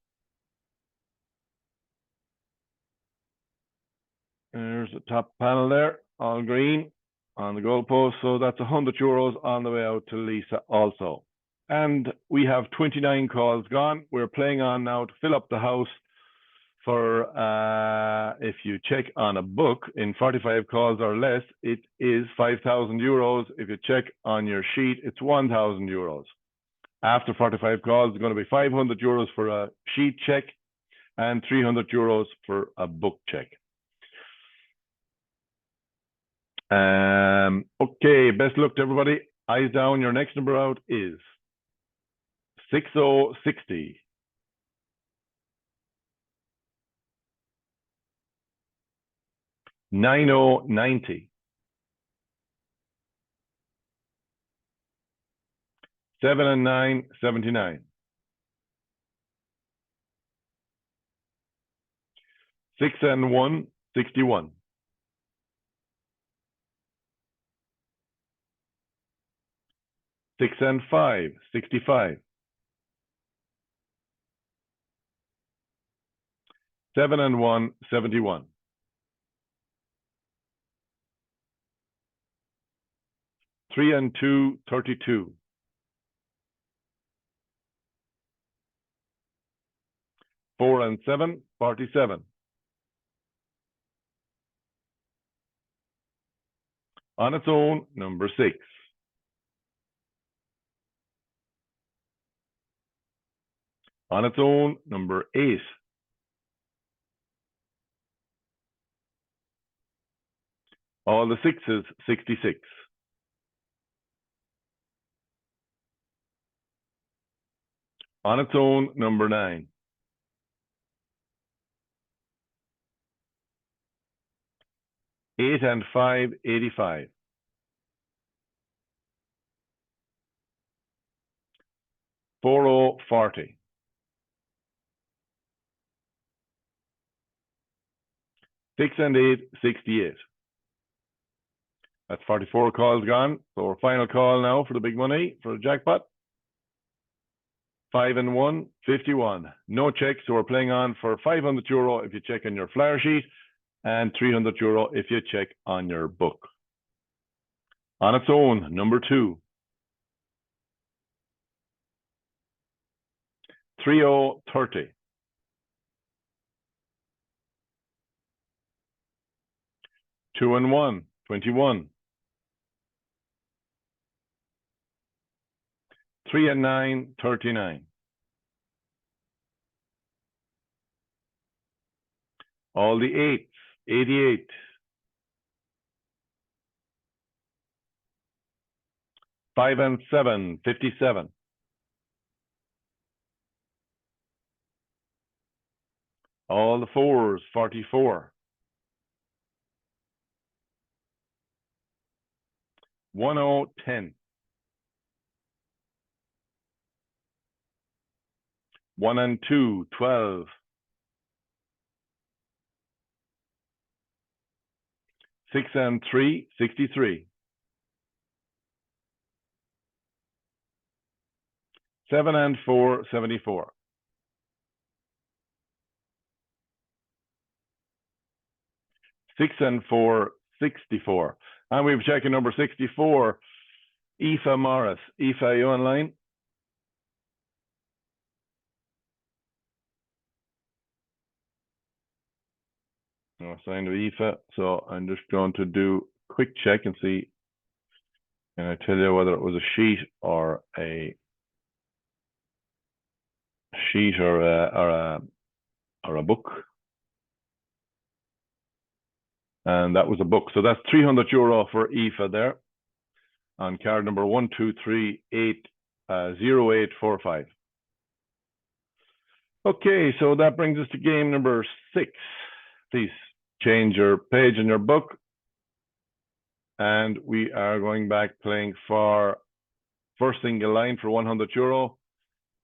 [SPEAKER 1] There's the top panel there, all green on the goalpost. So that's €100 on the way out to Lisa also. And we have 29 calls gone. We're playing on now to fill up the house for, if you check on a book in 45 calls or less, it is €5,000. If you check on your sheet, it's €1,000. After 45 calls, it's going to be €500 for a sheet check and €300 for a book check. Okay, best luck to everybody. Eyes down. Your next number out is 6060. 9090. 7 and 9, 79. 6 and 1, 61. 6 and 5, 65. 7 and 1, 71. 3 and 2, 32. 4 and 7, 47. On its own, number 6. On its own, number 8. All the sixes, 66. On its own, number 9. 8 and 5, 85. 4040. 6 and 8, 68. That's 44 calls gone. So our final call now for the big money for the jackpot. 5 and 1, 51. No check, so we're playing on for €500 if you check on your flyer sheet, and €300 if you check on your book. On its own, number 2. 3030. 2 and 1, 21. 3 and 9, 39. All the 8s, 88. 5 and 7, 57. All the 4s, 44. 1010. 1 and 2, 12. 6 and 3, 63. 7 and 4, 74. 6 and 4, 64. And we've checking number 64, Aoife Morris. Aoife, are you online? No sign of Aoife, so I'm just going to do a quick check and see. Can I tell you whether it was a sheet or a book? And that was a book. So that's €300 for Aoife there on card number 12380845. Okay, so that brings us to game number 6. Please change your page in your book. And we are going back playing for first single line for €100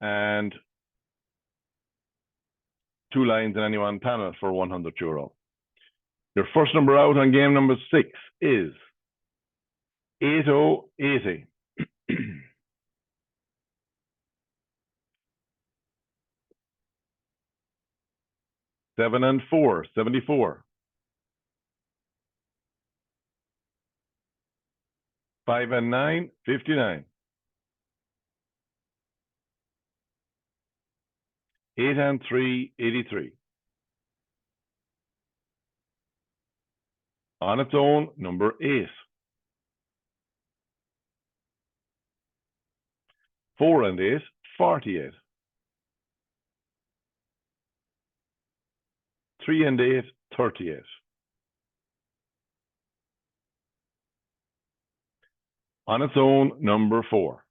[SPEAKER 1] and 2 lines in any one panel for €100. Your first number out on game number 6 is 8080. 7 and 4, 74. 5 and 9, 59. 8 and 3, 83. On its own, number 8. 4 and 8, 48. 3 and 8, 38. On its own, number 4.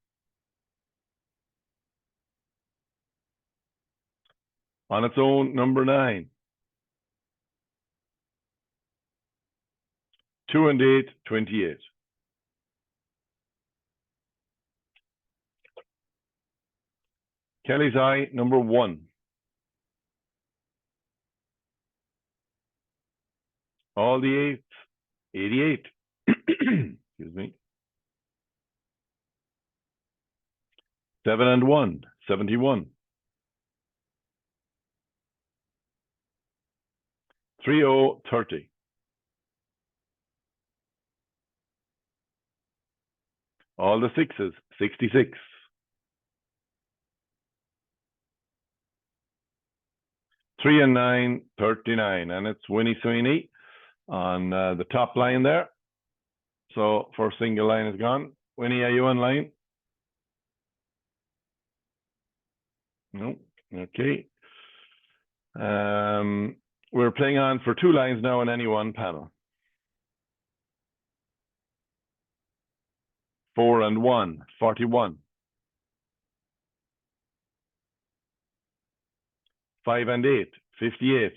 [SPEAKER 1] On its own, number 9. 2 and 8, 28. Kelly's Eye, number 1. All the 8s, 88. Excuse me. 7 and 1, 71. 30, 30. All the 6s, 66. 3 and 9, 39. And it's Winnie Sweeney on the top line there. So first single line is gone. Winnie, are you on line? No. Okay. We're playing on for 2 lines now on any one panel. 4 and 1, 41. 5 and 8, 58.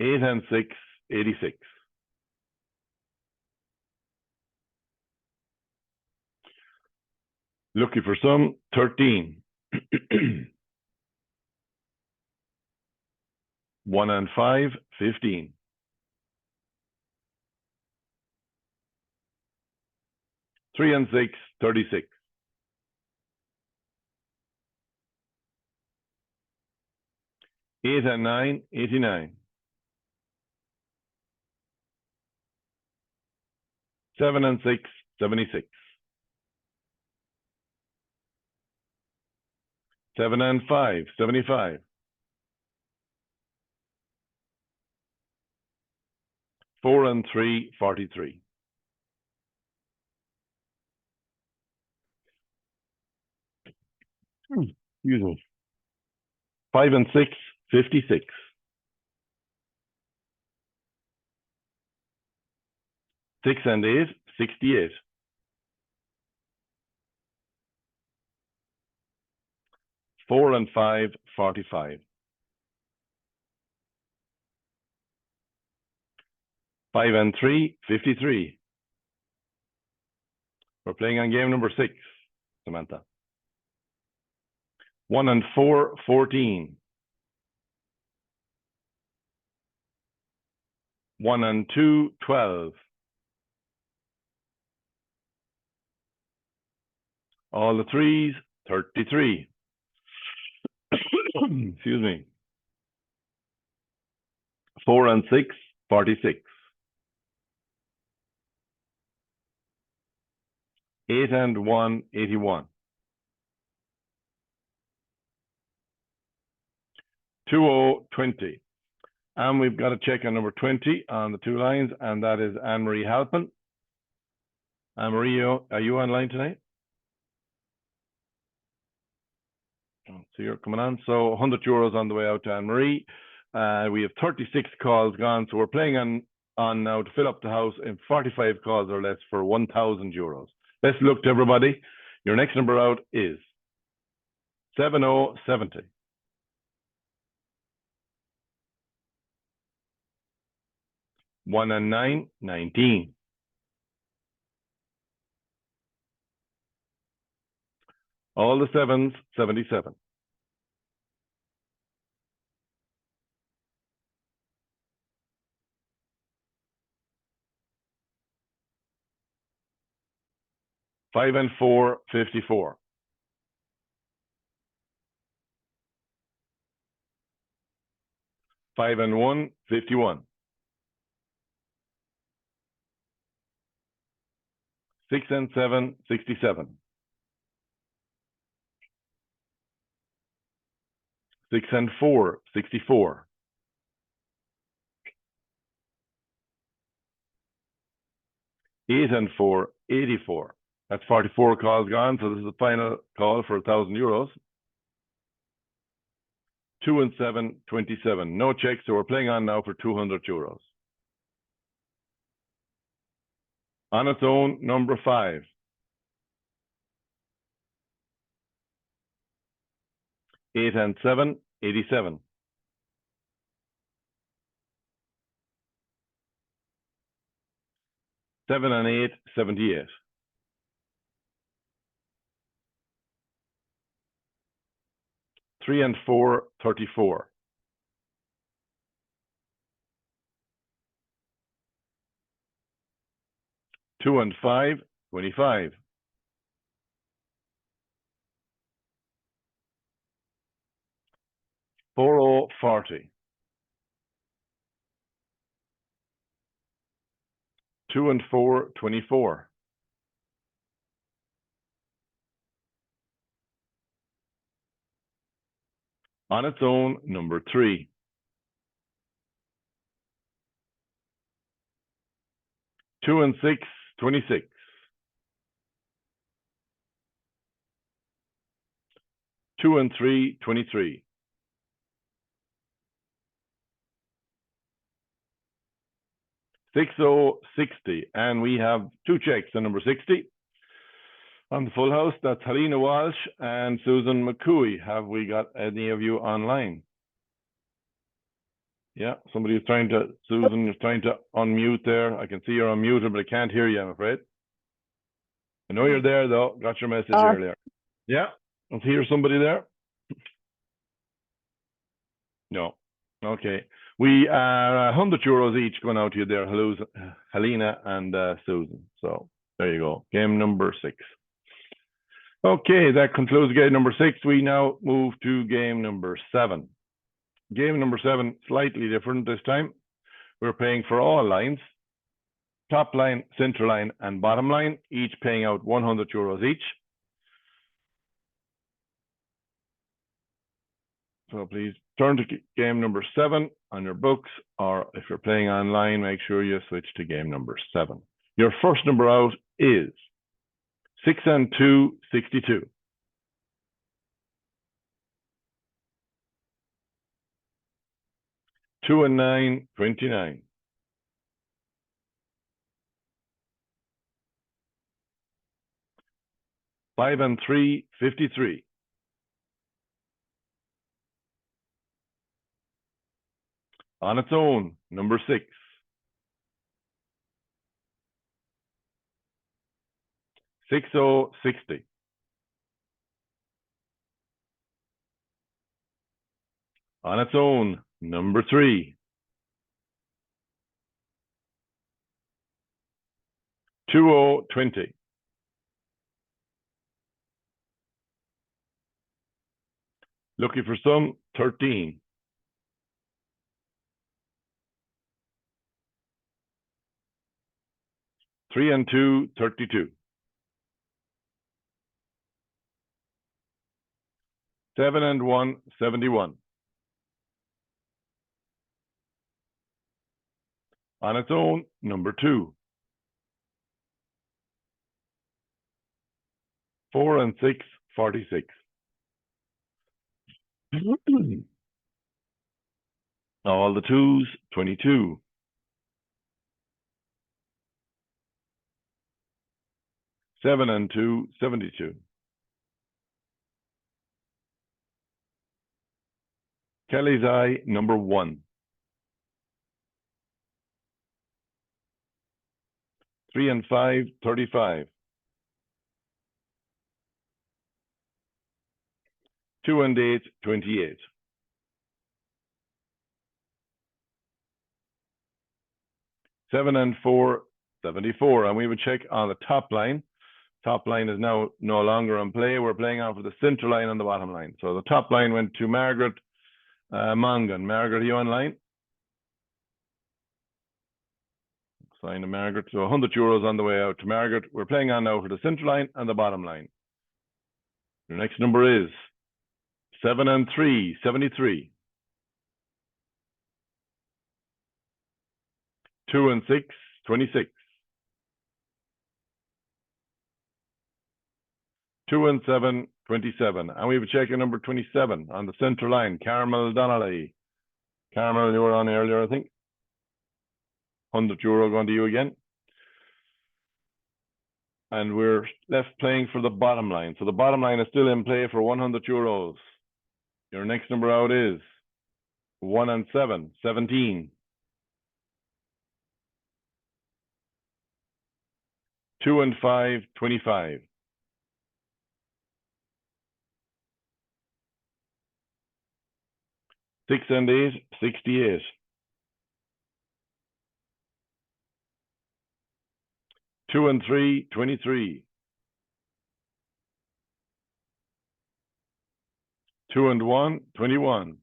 [SPEAKER 1] 8 and 6, 86. Lucky for some, 13. 1 and 5, 15. 3 and 6, 36. 8 and 9, 89. 7 and 6, 76. 7 and 5, 75. 4 and 3, 43. Excuse me. 5 and 6, 56. 6 and 8, 68. 4 and 5, 45. 5 and 3, 53. We're playing on game number 6, Samantha. 1 and 4, 14. 1 and 2, 12. All the 3s, 33. Excuse me. 4 and 6, 46. 8 and 1, 81. 20, 20. And we've got a check on number 20 on the 2 lines, and that is Anne-Marie Halpin. Anne-Marie, are you online tonight? So you're coming on. So 100 euros on the way out to Anne-Marie. We have 36 calls gone, so we're playing on now to fill up the house in 45 calls or less for 1,000 euros. Best luck to everybody. Your next number out is 7070. 1 and 9, 19. All the 7s, 77. 5 and 4, 54. 5 and 1, 51. 6 and 7, 67. 6 and 4, 64. 8 and 4, 84. That's 44 calls gone, so this is the final call for 1,000 euros. 2 and 7, 27. No checks, so we're playing on now for 200 euros. On its own, number 5. 8 and 7, 87. 7 and 8, 78. 3 and 4, 34. 2 and 5, 25. 4, 40. 2 and 4, 24. 'On its own, number 3. 2 and 6, 26. 2 and 3, 23. 60, 60. And we have 2 checks on number 60. On the full house, that's Helena Walsh and Susan McCooey. Have we got any of you online? Yeah, somebody is trying to, Susan is trying to unmute there. I can see you're unmuted, but I can't hear you, I'm afraid. I know you're there though. Got your message earlier. Yeah, let's hear somebody there. No. Okay. We are €100 each going out to you there, Helena and Susan. So there you go. Game number 6. Okay, that concludes game number 6. We now move to game number 7. Game number 7, slightly different this time. We're paying for all lines, top line, center line, and bottom line, each paying out €100 each. So please turn to game number 7 on your books, or if you're playing online, make sure you switch to game number 7. Your first number out is 6 and 2, 62. 2 and 9, 29. 5 and 3, 53. 'On its own, number 6. 60, 60. 'On its own, number 3. 20, 20. 'Looking for some, 13. 3 and 2, 32. 7 and 1, 71. 'On its own, number 2. 4 and 6, 46. All the 2s, 22. 7 and 2, 72. Kelly's Eye, number 1. 3 and 5, 35. 2 and 8, 28. 7 and 4, 74. And we would check on the top line. Top line is now no longer on play. We're playing on for the center line and the bottom line. So the top line went to Margaret Mongan. Margaret, are you online? Sign to Margaret. So €100 on the way out to Margaret. We're playing on now for the center line and the bottom line. Your next number is 7 and 3, 73. 2 and 6, 26. 2 and 7, 27. And we have a check at number 27 on the center line, Carmel Donnelly. Carmel, you were on earlier, I think. €100 going to you again. And we're left playing for the bottom line. So the bottom line is still in play for €100. Your next number out is 1 and 7, 17. 2 and 5, 25. 6 and 8, 68. 2 and 3, 23. 2 and 1, 21.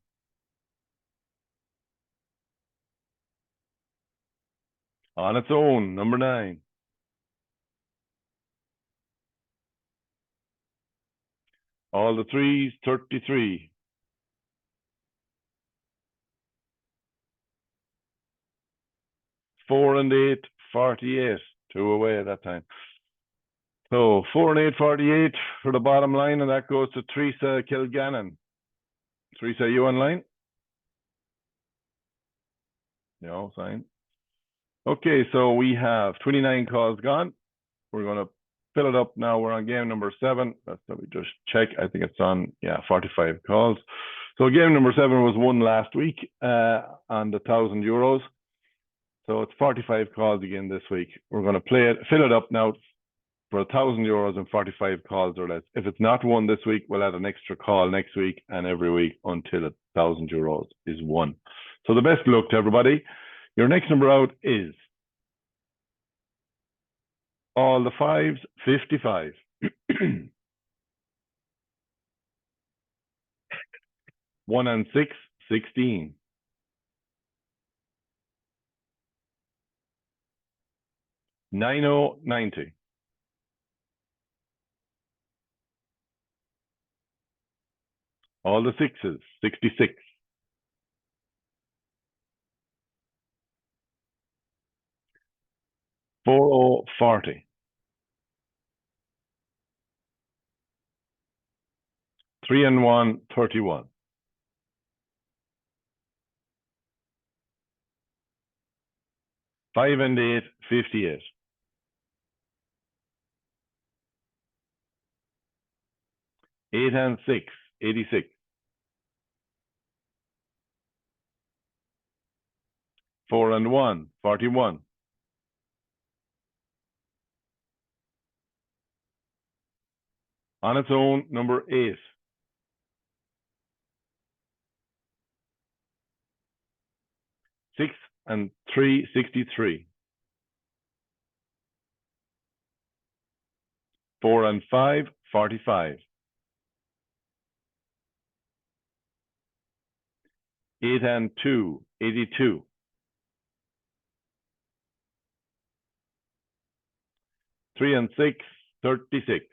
[SPEAKER 1] On its own, number 9. All the 3s, 33. 4 and 8, 48. 2 away at that time. So 4 and 8, 48 for the bottom line, and that goes to Teresa Kilgannon. Teresa, are you online? No, fine. Okay, so we have 29 calls gone. We're going to fill it up now. We're on game number 7. Let me just check. I think it's on, 45 calls. So game number 7 was won last week on the €1,000. So it's 45 calls again this week. We're going to fill it up now for €1,000 and 45 calls or less. If it's not won this week, we'll add an extra call next week and every week until €1,000 is won. So the best of luck to everybody. Your next number out is all the 5s, 55. 1 and 6, 16. 90, 90. All the 6s, 66. 40, 40. 3 and 1, 31. 5 and 8, 58. 8 and 6, 86. 4 and 1, 41. 'On its own, number 8. 6 and 3, 63. 4 and 5, 45. 8 and 2, 82. 3 and 6, 36.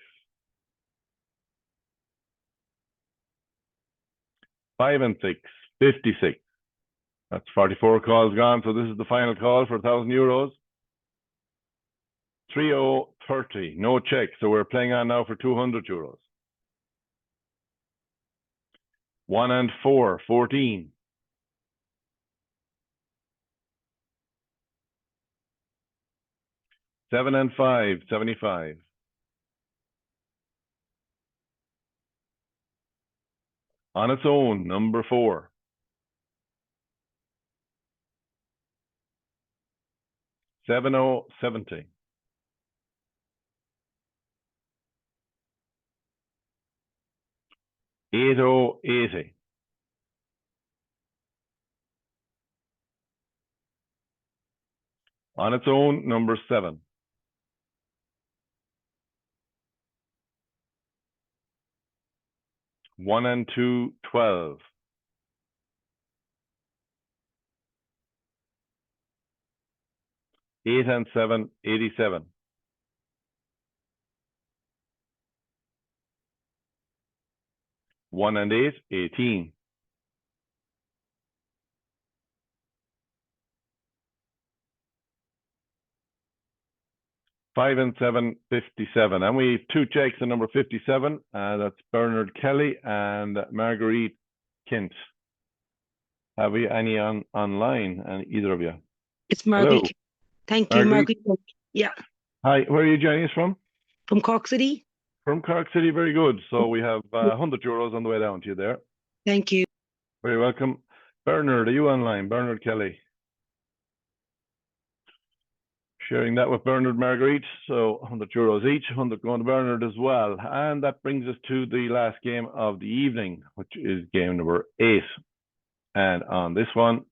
[SPEAKER 1] 5 and 6, 56. That's 44 calls gone. So this is the final call for €1,000. 30, 30. No check. So we're playing on now for €200. 1 and 4, 14. 7 and 5, 75. 'On its own, number 4. 70, 70. 80, 80. 'On its own, number 7. 1 and 2, 12. 8 and 7, 87. 1 and 8, 18. 5 and 7, 57. And we have 2 checks on number 57. That's Bernard Kelly and Marguerite Kent. Have we any online, and either of you?
[SPEAKER 11] It's
[SPEAKER 1] Hello.
[SPEAKER 11] Margaret. Thank you,
[SPEAKER 1] Margaret.
[SPEAKER 11] Margaret. Yeah,
[SPEAKER 1] Hi, where are you joining us from?
[SPEAKER 11] from Cork City.
[SPEAKER 1] From Cork City, very good. So we have €100 on the way down to you there.
[SPEAKER 4] Thank you.
[SPEAKER 1] Very welcome. Bernard, are you online? Bernard Kelly. Sharing that with Bernard Marguerite. So €100 each, 100 going to Bernard as well. And that brings us to the last game of the evening, which is game number 8. And on this one,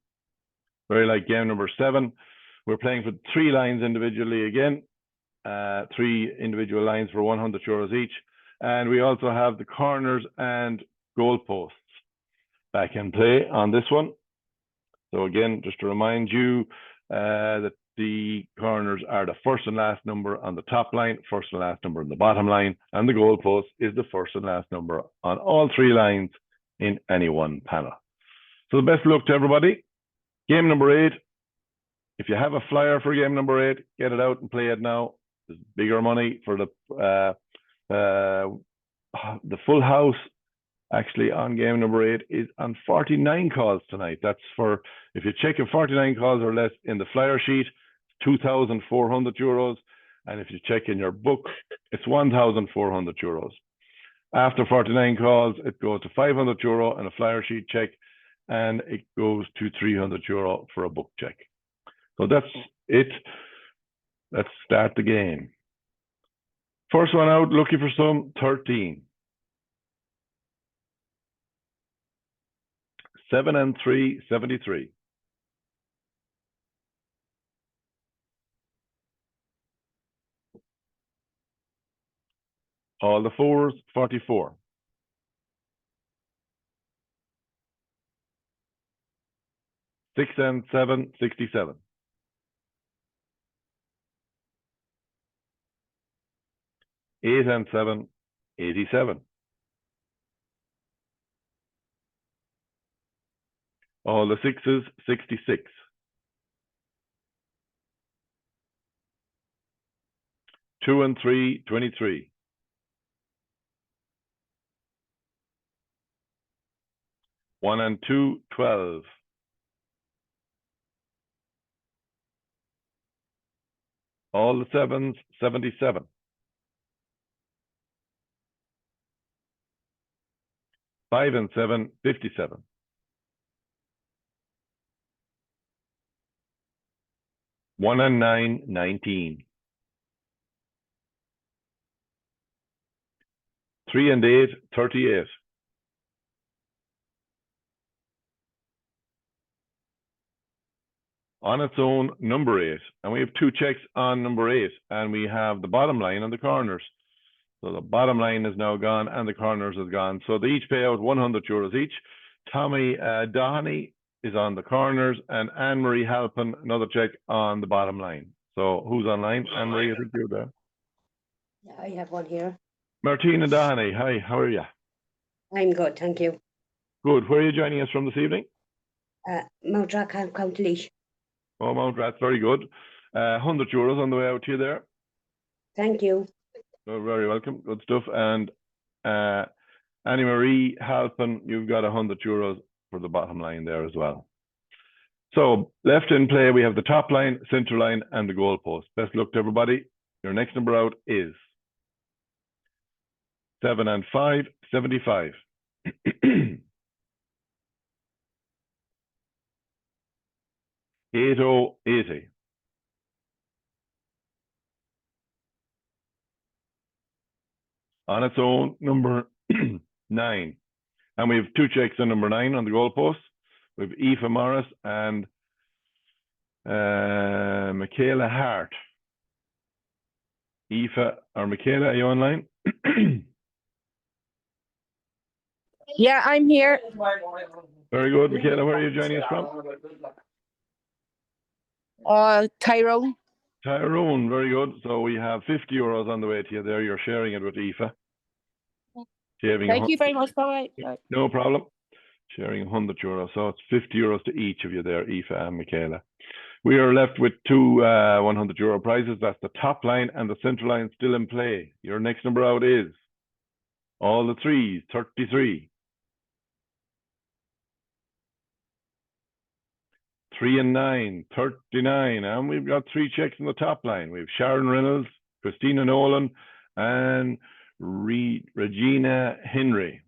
[SPEAKER 1] very like game number 7, we're playing for 3 lines individually again. 3 individual lines for €100 each. And we also have the corners and goalposts back in play on this one. So again, just to remind you that the corners are the first and last number on the top line, first and last number on the bottom line, and the goalpost is the first and last number on all 3 lines in any one panel. So the best of luck to everybody. Game number 8. If you have a flyer for game number 8, get it out and play it now. There's bigger money for the full house. Actually, on game number 8 is on 49 calls tonight. That's for, if you check your 49 calls or less in the flyer sheet, €2,400. And if you check in your book, it's €1,400. After 49 calls, it goes to €500 and a flyer sheet check, and it goes to €300 for a book check. So that's it. Let's start the game. First one out, looking for some 13. 7 and 3, 73. All the 4s, 44. 6 and 7, 67. 8 and 7, 87. All the 6s, 66. 2 and 3, 23. 1 and 2, 12. All the 7s, 77. 5 and 7, 57. 1 and 9, 19. 3 and 8, 38. On its own, number 8. And we have 2 checks on number 8. And we have the bottom line and the corners. So the bottom line is now gone and the corners is gone. So they each pay out €100 each. Tommy Doheny is on the corners, and Anne-Marie Halpin, another check on the bottom line. So who's online? Anne-Marie, I think you're there.
[SPEAKER 11] I have one here.
[SPEAKER 1] Martina Doheny, hi, how are you?
[SPEAKER 11] I'm good, thank you.
[SPEAKER 1] Good. Where are you joining us from this evening?
[SPEAKER 11] Mount Racan, County Laois.
[SPEAKER 1] Oh, Mount Rat, very good. €100 on the way out to you there.
[SPEAKER 11] Thank you.
[SPEAKER 1] You're very welcome. Good stuff. And Annie-Marie Halpin, you've got €100 for the bottom line there as well. So left in play, we have the top line, center line, and the goalpost. Best luck to everybody. Your next number out is 7 and 5, 75. 80, 80. 'On its own, number 9. And we have 2 checks on number 9 on the goalpost. We have Aoife Morris and Michaela Hart. Aoife or Michaela, are you online?
[SPEAKER 7] Yeah, I'm here.
[SPEAKER 1] Very good. Michaela, where are you joining us from?
[SPEAKER 7] Tyrone.
[SPEAKER 1] Tyrone, very good. So we have €50 on the way to you there. You're sharing it with Aoife.
[SPEAKER 7] Thank you very much. Bye.
[SPEAKER 1] No problem. Sharing €100. So it's €50 to each of you there, Aoife and Michaela. We are left with 2 €100 prizes. That's the top line and the center line still in play. Your next number out is all the 3s, 33. 3 and 9, 39. And we've got 3 checks on the top line. We have Sharon Reynolds, Christina Nolan, and Regina Henry.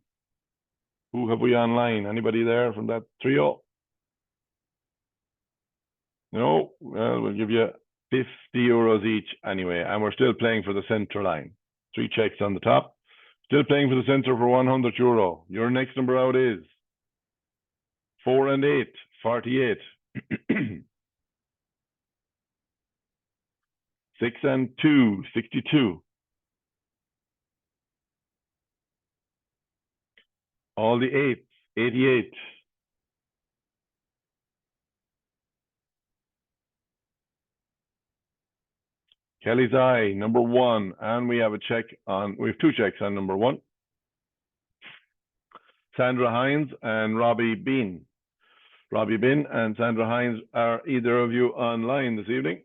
[SPEAKER 1] Who have we online? Anybody there from that trio? No, well, we'll give you 50 euros each anyway, and we're still playing for the center line. 3 checks on the top. Still playing for the center for 100 euro. Your next number out is 4 and 8, 48. 6 and 2, 62. All the 8s, 88. Kelly's Eye, number 1, and we have a check on, we have 2 checks on number 1. Sandra Hines and Robbie Bean. Robbie Bean and Sandra Hines, are either of you online this evening?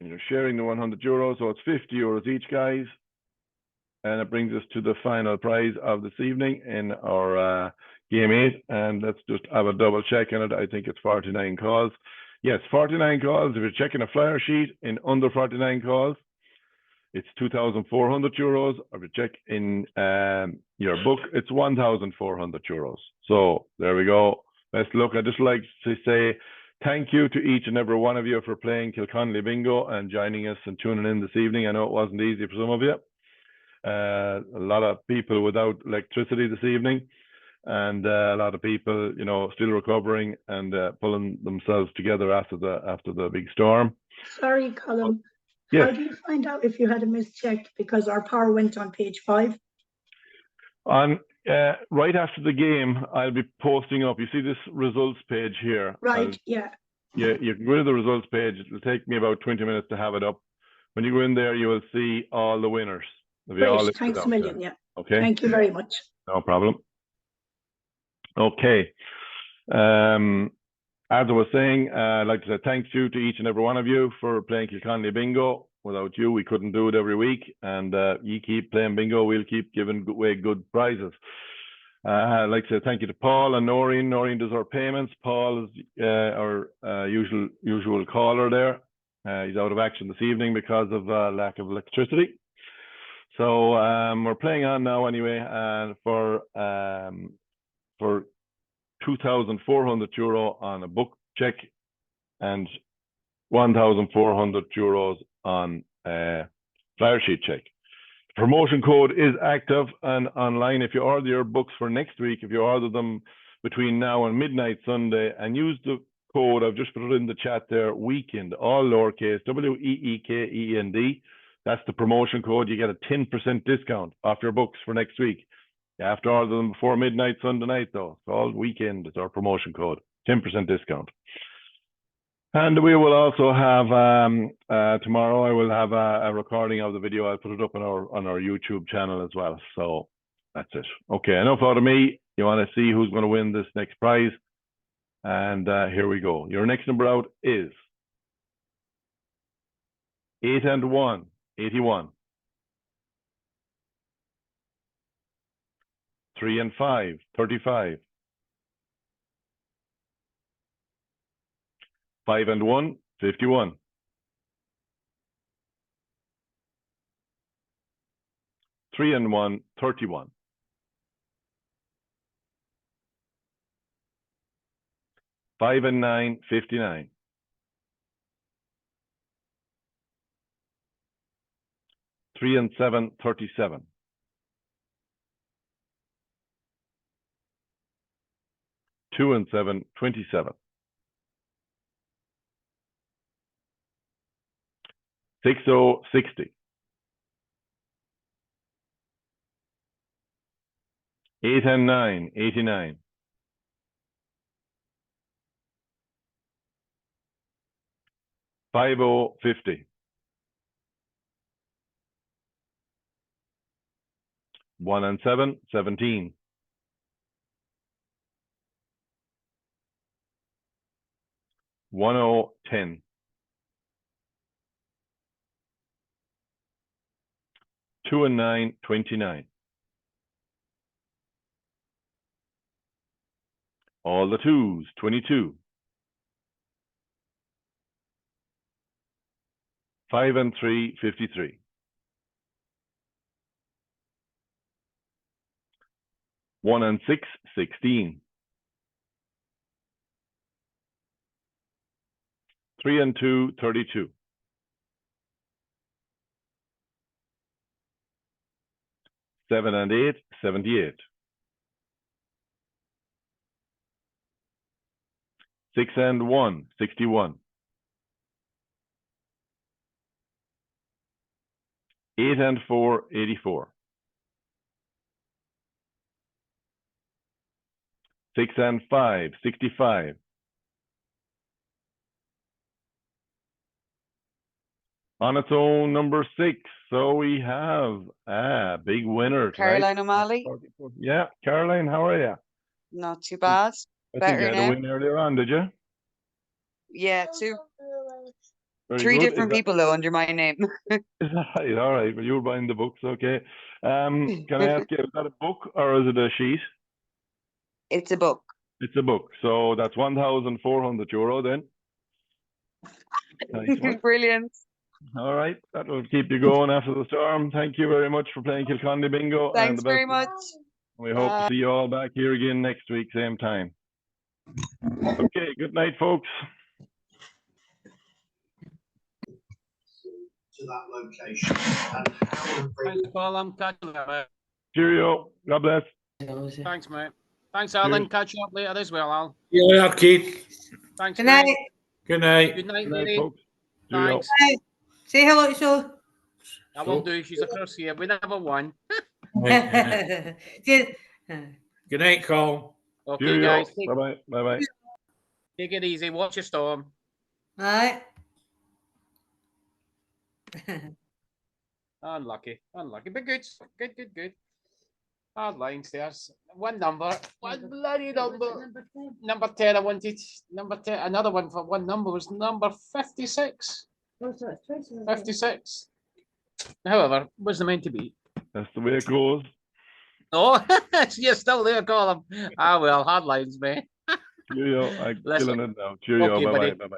[SPEAKER 1] And you're sharing the 100 euros, so it's 50 euros each, guys. And it brings us to the final prize of this evening in our game 8. And let's just have a double check on it. I think it's 49 calls. Yes, 49 calls. If you're checking a flyer sheet in under 49 calls, it's 2,400 euros. If you check in your book, it's 1,400 euros. So there we go. Best luck. I'd just like to say thank you to each and every one of you for playing Kilconly Bingo and joining us and tuning in this evening. I know it wasn't easy for some of you. A lot of people without electricity this evening, and a lot of people, you know, still recovering and pulling themselves together after the big storm.
[SPEAKER 12] Sorry, Colin.
[SPEAKER 1] Yes.
[SPEAKER 12] How do you find out if you had a mischeck? Because our power went on page 5.
[SPEAKER 1] On right after the game, I'll be posting up. You see this results page here?
[SPEAKER 12] Right. Yeah.
[SPEAKER 1] Yeah, you can go to the results page. It'll take me about 20 minutes to have it up. When you go in there, you will see all the winners.
[SPEAKER 12] Great. Thanks a million. Yeah.
[SPEAKER 1] Okay.
[SPEAKER 12] Thank you very much.
[SPEAKER 1] No problem. Okay. As I was saying, I'd like to say thank you to each and every one of you for playing Kilconly Bingo. Without you, we couldn't do it every week. And you keep playing bingo, we'll keep giving away good prizes. I'd like to say thank you to Paul and Noreen. Noreen does our payments. Paul is our usual caller there. He's out of action this evening because of lack of electricity. So we're playing on now anyway, and for 2,400 euro on a book check and 1,400 euros on a flyer sheet check. The promotion code is active and online. If you order your books for next week, if you order them between now and midnight Sunday and use the code, I've just put it in the chat there, weekend, all lowercase, WEEKEND. That's the promotion code. You get a 10% discount off your books for next week. You have to order them before midnight Sunday night, though. It's all weekend. It's our promotion code, 10% discount. And we will also have tomorrow. I will have a recording of the video. I'll put it up on our YouTube channel as well. So that's it. Okay, enough out of me. You want to see who's going to win this next prize? And here we go. Your next number out is 8 and 1, 81. 3 and 5, 35. 5 and 1, 51. 3 and 1, 31. 5 and 9, 59. 3 and 7, 37. 2 and 7, 27. 6-0, 60. 8 and 9, 89. 5-0, 50. 1 and 7, 17. 1-0, 10. 2 and 9, 29. All the 2s, 22. 5 and 3, 53. 1 and 6, 16. 3 and 2, 32. 7 and 8, 78. 6 and 1, 61. 8 and 4, 84. 6 and 5, 65. 'On its own, number 6. So we have a big winner tonight.
[SPEAKER 3] Caroline O'Malley.
[SPEAKER 1] Yeah, Caroline, how are you?
[SPEAKER 3] Not too bad.
[SPEAKER 1] I think
[SPEAKER 3] Better
[SPEAKER 1] you had
[SPEAKER 3] now.
[SPEAKER 1] a win earlier on, did you?
[SPEAKER 3] Yeah,
[SPEAKER 1] Very
[SPEAKER 3] three
[SPEAKER 1] good. Is
[SPEAKER 3] different
[SPEAKER 1] that-
[SPEAKER 3] people though under my name.
[SPEAKER 1] Is that right? All right. Well, you were buying the books, okay. Can I ask you, is that a book or is it a sheet?
[SPEAKER 3] It's a book.
[SPEAKER 1] It's a book. So that's €1,400 then. Nice one.
[SPEAKER 3] Brilliant.
[SPEAKER 1] All right. That will keep you going after the storm. Thank you very much for playing Kilconly Bingo. and
[SPEAKER 3] Thanks
[SPEAKER 1] the best
[SPEAKER 3] very
[SPEAKER 1] of
[SPEAKER 3] much.
[SPEAKER 1] luck. We hope to see you all back here again next week, same time. Okay. Good night, folks.
[SPEAKER 13] To that location. Thanks, Colin. Catch you later, mate.
[SPEAKER 1] Cheerio. God bless.
[SPEAKER 13] Thanks, mate. Thanks, Alan. Catch you up later as well, Al.
[SPEAKER 14] See you later, Keith.
[SPEAKER 13] Thanks.
[SPEAKER 3] Good night.
[SPEAKER 14] Good night.
[SPEAKER 13] Good night,
[SPEAKER 1] Good night,
[SPEAKER 13] lady.
[SPEAKER 1] folks. Cheerio.
[SPEAKER 13] Thanks.
[SPEAKER 3] Say hello to Sue.
[SPEAKER 13] I will do. She's across here. We never won.
[SPEAKER 14] Good night, Colin.
[SPEAKER 13] Okay,
[SPEAKER 1] Cheerio.
[SPEAKER 13] guys.
[SPEAKER 1] Bye-bye. Bye-bye.
[SPEAKER 13] Take it easy. Watch your storm.
[SPEAKER 3] Right.
[SPEAKER 13] Unlucky. Unlucky. But good. Good. Hard lines there. One number. One bloody number. Number 10. I wanted. Number 10. Another one for one number was number 56. 56. However, wasn't meant to be.
[SPEAKER 1] That's the way it goes.
[SPEAKER 13] Oh, you're still there, Colin. Ah, well, hard lines, mate.
[SPEAKER 1] Cheerio. I'm
[SPEAKER 13] Listen.
[SPEAKER 1] killing it now. Cheerio.
[SPEAKER 13] Okay,
[SPEAKER 1] Bye-bye.
[SPEAKER 13] buddy.
[SPEAKER 1] Bye-bye.